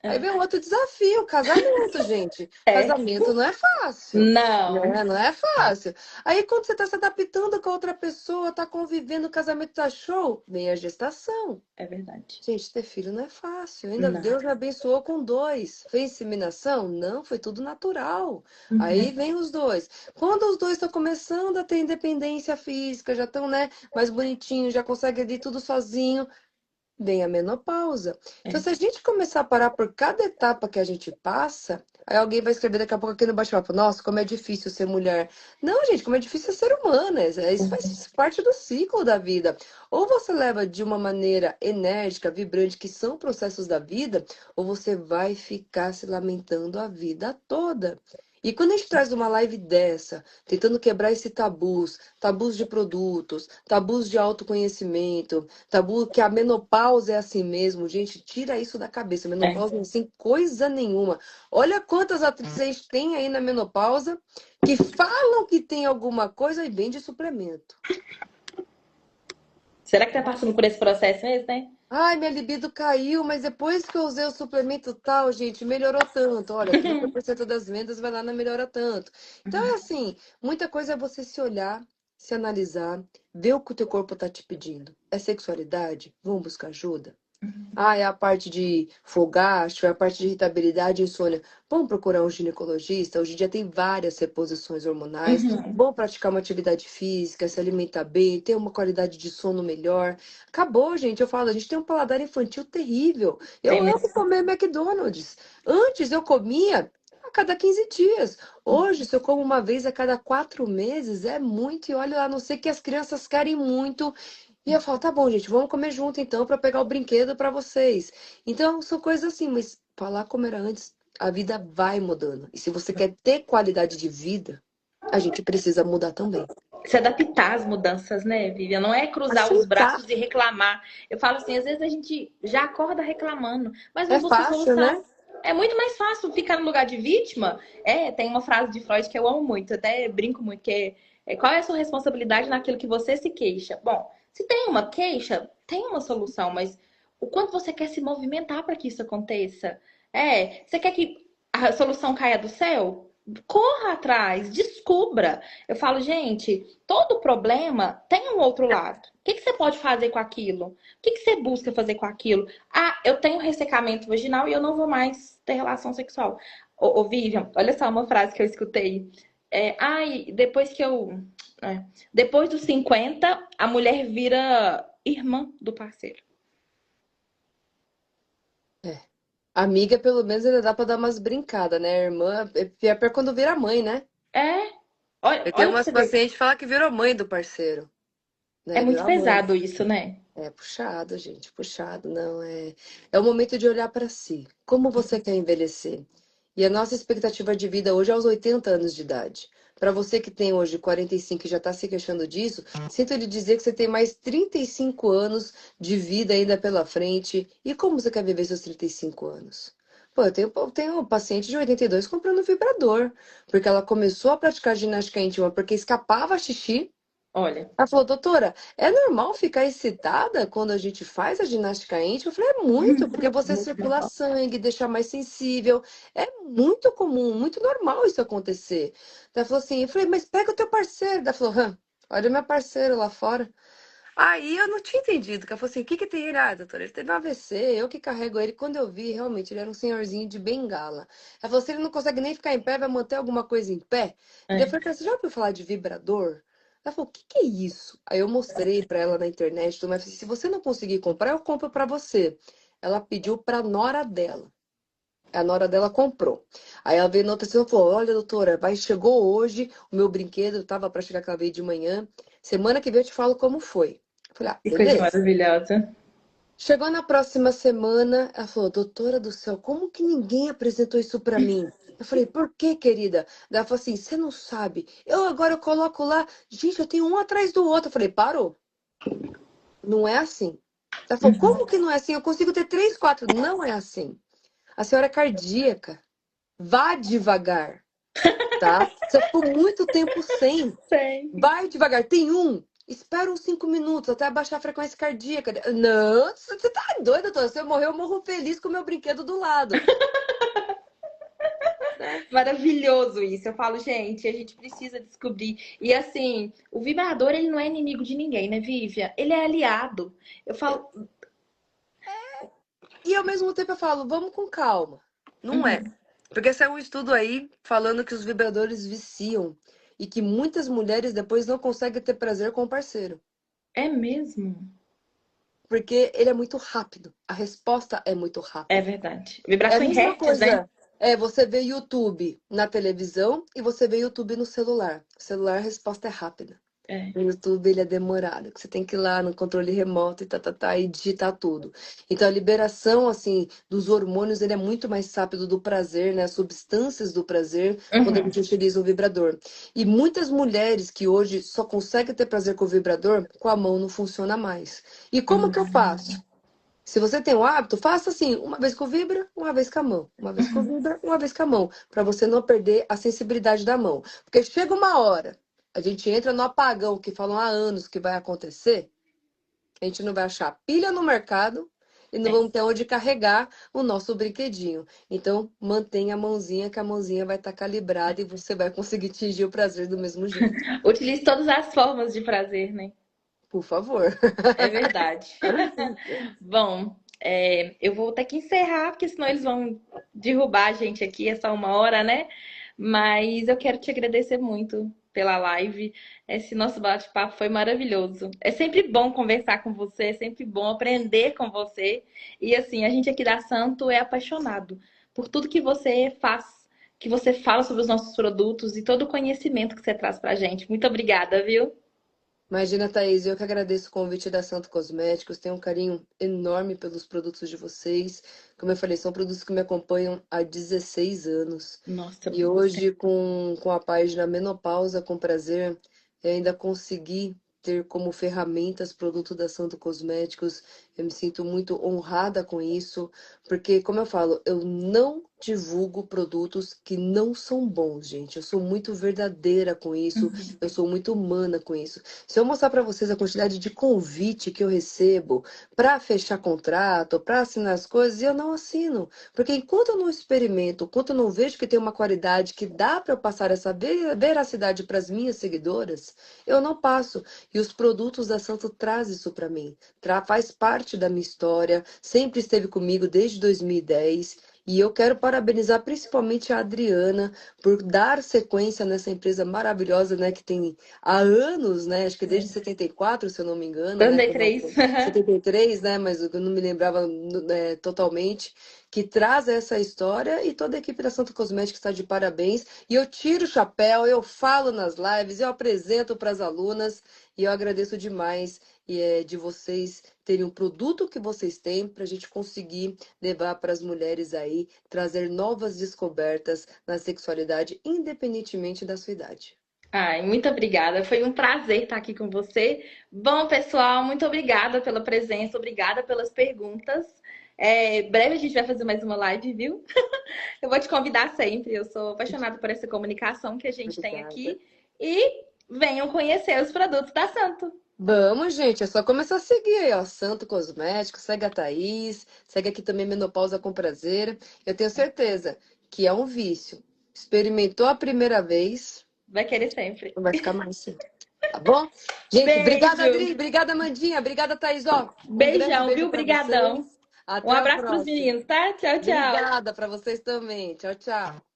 Aí É. vem um outro desafio, casamento, gente. É. Casamento não é fácil, Não. né? Não é fácil. Aí quando você tá se adaptando com a outra pessoa, tá convivendo, o casamento tá show, vem a gestação. É verdade. Gente, ter filho não é fácil. Ainda Não. Deus me abençoou com dois. Fez inseminação? Não, foi tudo natural. Aí Uhum. vem os dois. Quando os dois estão começando a ter independência física, já estão, né, mais bonitinhos, já conseguem ali tudo sozinho, vem a menopausa. Então, É. se a gente começar a parar por cada etapa que a gente passa, aí alguém vai escrever daqui a pouco aqui no bate-papo, nossa, como é difícil ser mulher. Não, gente, como é difícil ser humana. Isso faz parte do ciclo da vida. Ou você leva de uma maneira enérgica, vibrante, que são processos da vida, ou você vai ficar se lamentando a vida toda. E quando a gente traz uma live dessa, tentando quebrar esse tabus de produtos, tabus de autoconhecimento, tabu que a menopausa é assim mesmo, gente, tira isso da cabeça. É. Menopausa não é assim coisa nenhuma. Olha quantas atrizes a gente tem aí na menopausa que falam que tem alguma coisa e vende suplemento. Será que tá passando por esse processo mesmo, né? Ai, minha libido caiu, mas depois que eu usei o suplemento tal, gente, melhorou tanto. Olha, 30% das vendas vai lá na melhora tanto. Então é assim, muita coisa é você se olhar, se analisar, ver o que o teu corpo tá te pedindo. É sexualidade? Vamos buscar ajuda? Ah, é a parte de fogacho, é a parte de irritabilidade e insônia. Vamos procurar um ginecologista. Hoje em dia tem várias reposições hormonais. Uhum. Vamos praticar uma atividade física, se alimentar bem, ter uma qualidade de sono melhor. Acabou, gente. Eu falo, a gente tem um paladar infantil terrível. Eu Tem amo mesmo. comer McDonald's. Antes eu comia a cada 15 dias. Hoje, se eu como uma vez a cada 4 meses, é muito. E olha lá, a não sei que as crianças querem muito. E eu falo, tá bom, gente, vamos comer junto então para pegar o brinquedo para vocês. Então, são coisas assim, mas falar como era antes, a vida vai mudando. E se você quer ter qualidade de vida, a gente precisa mudar também. Se adaptar às mudanças, né, Vivian? Não é cruzar os Aceitar. braços e reclamar. Eu falo assim, às vezes a gente já acorda reclamando, mas É não busca fácil, solução. né? É muito mais fácil ficar no lugar de vítima. Tem uma frase de Freud que eu amo muito, até brinco muito, que qual é a sua responsabilidade naquilo que você se queixa? Bom, se tem uma queixa, tem uma solução, mas o quanto você quer se movimentar para que isso aconteça? Você quer que a solução caia do céu? Corra atrás, descubra. Eu falo, gente, todo problema tem um outro lado. O que você pode fazer com aquilo? O que você busca fazer com aquilo? Ah, eu tenho ressecamento vaginal e eu não vou mais ter relação sexual. Ô, Vivian, olha só uma frase que eu escutei. Depois que eu. Depois dos 50, a mulher vira irmã do parceiro. É. Amiga, pelo menos ainda dá pra dar umas brincadas, né? Irmã, é pior quando vira mãe, né? É, olha, Eu tenho olha pra umas você ver. pacientes que falam que virou mãe do parceiro, É né? muito Virou a mãe. pesado isso, né? É puxado, gente, puxado. Não, é o momento de olhar para si. Como você quer envelhecer? E a nossa expectativa de vida hoje é aos 80 anos de idade. Para você que tem hoje 45 e já está se queixando disso, sinto lhe dizer que você tem mais 35 anos de vida ainda pela frente. E como você quer viver seus 35 anos? Pô, eu tenho um paciente de 82 comprando vibrador, porque ela começou a praticar ginástica íntima porque escapava xixi. Olha. Ela falou, doutora, é normal ficar excitada quando a gente faz a ginástica íntima? Eu falei, é muito, porque você Muito circula normal. sangue, deixa mais sensível. É muito comum, muito normal isso acontecer. Ela falou assim, eu falei, mas pega o teu parceiro. Ela falou, olha o meu parceiro lá fora. Aí eu não tinha entendido, que ela falou assim, o que que tem ele? Ah, doutora, ele teve um AVC, eu que carrego ele. Quando eu vi, realmente, ele era um senhorzinho de bengala. Ela falou, se ele não consegue nem ficar em pé, vai manter alguma coisa em pé? E daí eu É. falei, você já ouviu falar de vibrador? Ela falou, o que que é isso? Aí eu mostrei pra ela na internet, tudo mais, falei, se você não conseguir comprar, eu compro pra você. Ela pediu pra nora dela. A nora dela comprou. Aí ela veio na outra semana e falou, olha, doutora, chegou hoje o meu brinquedo, tava pra chegar, que ela veio de manhã. Semana que vem eu te falo como foi. Eu falei, Que coisa beleza. maravilhosa. Chegou na próxima semana, ela falou, doutora do céu, como que ninguém apresentou isso pra mim? Eu falei, por que, querida? Ela falou assim, você não sabe. Eu coloco lá, gente, eu tenho um atrás do outro. Eu falei, parou. Não é assim. Ela falou, como que não é assim? Eu consigo ter três, quatro. Não é assim. A senhora é cardíaca. Vá devagar, tá? Você ficou muito tempo sem. Sei. Vai devagar. Tem um. Espera uns 5 minutos até abaixar a frequência cardíaca. Não, você tá doida, doutora. Se eu morrer, eu morro feliz com o meu brinquedo do lado. Né? Maravilhoso isso. Eu falo, gente, a gente precisa descobrir. E assim, o vibrador, ele não é inimigo de ninguém, né, Vivian? Ele é aliado. Eu falo, E ao mesmo tempo eu falo, vamos com calma. Não é. uhum, Porque saiu um estudo aí falando que os vibradores viciam e que muitas mulheres depois não conseguem ter prazer com o parceiro. é mesmo? Porque ele é muito rápido. A resposta é muito É rápida. verdade. É a Vibração em mesma hertz, né? coisa. É você vê YouTube na televisão e você vê YouTube no celular. O celular, a resposta é rápida. É. O YouTube, ele é demorado, que você tem que ir lá no controle remoto e e digitar tudo. Então, a liberação, assim, dos hormônios, ele é muito mais rápido do prazer, né? As substâncias do prazer, quando a Uhum. gente utiliza o vibrador. E muitas mulheres que hoje só conseguem ter prazer com o vibrador, com a mão não funciona mais. E como que eu faço? Se você tem o hábito, faça assim, uma vez com o vibra, uma vez com a mão. Uma vez com o vibra, uma vez com a mão. Para você não perder a sensibilidade da mão. Porque chega uma hora, a gente entra no apagão que falam há anos que vai acontecer, a gente não vai achar pilha no mercado e não vamos ter onde carregar o nosso brinquedinho. Então, mantenha a mãozinha, que a mãozinha vai estar calibrada e você vai conseguir atingir o prazer do mesmo jeito. Utilize todas as formas de prazer, né? Por favor. É verdade. Bom, eu vou ter que encerrar, porque senão eles vão derrubar a gente aqui, é só 1 hora, né? Mas eu quero te agradecer muito pela live. Esse nosso bate-papo foi maravilhoso. É sempre bom conversar com você, é sempre bom aprender com você. E assim, a gente aqui da Santo é apaixonado por tudo que você faz, que você fala sobre os nossos produtos e todo o conhecimento que você traz pra gente. Muito obrigada, viu? Imagina, Thaís, eu que agradeço o convite da Santo Cosméticos, tenho um carinho enorme pelos produtos de vocês. Como eu falei, são produtos que me acompanham há 16 anos. Nossa, E muito tempo. hoje, com a página Menopausa com Prazer, eu ainda consegui ter como ferramentas produto da Santo Cosméticos. Eu me sinto muito honrada com isso, porque, como eu falo, eu não divulgo produtos que não são bons, gente. Eu sou muito verdadeira com isso, eu sou muito humana com isso. Se eu mostrar para vocês a quantidade de convite que eu recebo para fechar contrato, para assinar as coisas, eu não assino. Porque enquanto eu não experimento, enquanto eu não vejo que tem uma qualidade que dá para eu passar essa veracidade para as minhas seguidoras, eu não passo. E os produtos da Santo trazem isso para mim. Faz parte da minha história, sempre esteve comigo desde 2010. E eu quero parabenizar principalmente a Adriana por dar sequência nessa empresa maravilhosa, né, que tem há anos, né, acho que desde 74, se eu não me engano, né, que é 33. 73, né, mas eu não me lembrava totalmente, que traz essa história e toda a equipe da Santo Cosmética está de parabéns. E eu tiro o chapéu, eu falo nas lives, eu apresento para as alunas e eu agradeço demais de vocês terem o produto que vocês têm para a gente conseguir levar para as mulheres aí, trazer novas descobertas na sexualidade, independentemente da sua idade. Ai, muito obrigada. Foi um prazer estar aqui com você. Bom, pessoal, muito obrigada pela presença, obrigada pelas perguntas. Breve a gente vai fazer mais uma live, viu? Eu vou te convidar sempre. Eu sou apaixonada por essa comunicação que a gente tem Obrigada. aqui. E venham conhecer os produtos da Santo. Vamos, gente, é só começar a seguir aí, ó. Santo Cosméticos, segue a Thaís, segue aqui também Menopausa com Prazer. Eu tenho certeza que é um vício. Experimentou a primeira vez, Vai querer sempre. não vai ficar mais assim. Tá bom? Gente, obrigada, Beijo. Adri, obrigada, Mandinha, obrigada, Thaís, ó. Um grande Beijão, beijo viu? para vocês. Brigadão. Um Até a abraço para os próxima. meninos, tá? Tchau, tchau. Obrigada para vocês também. Tchau, tchau.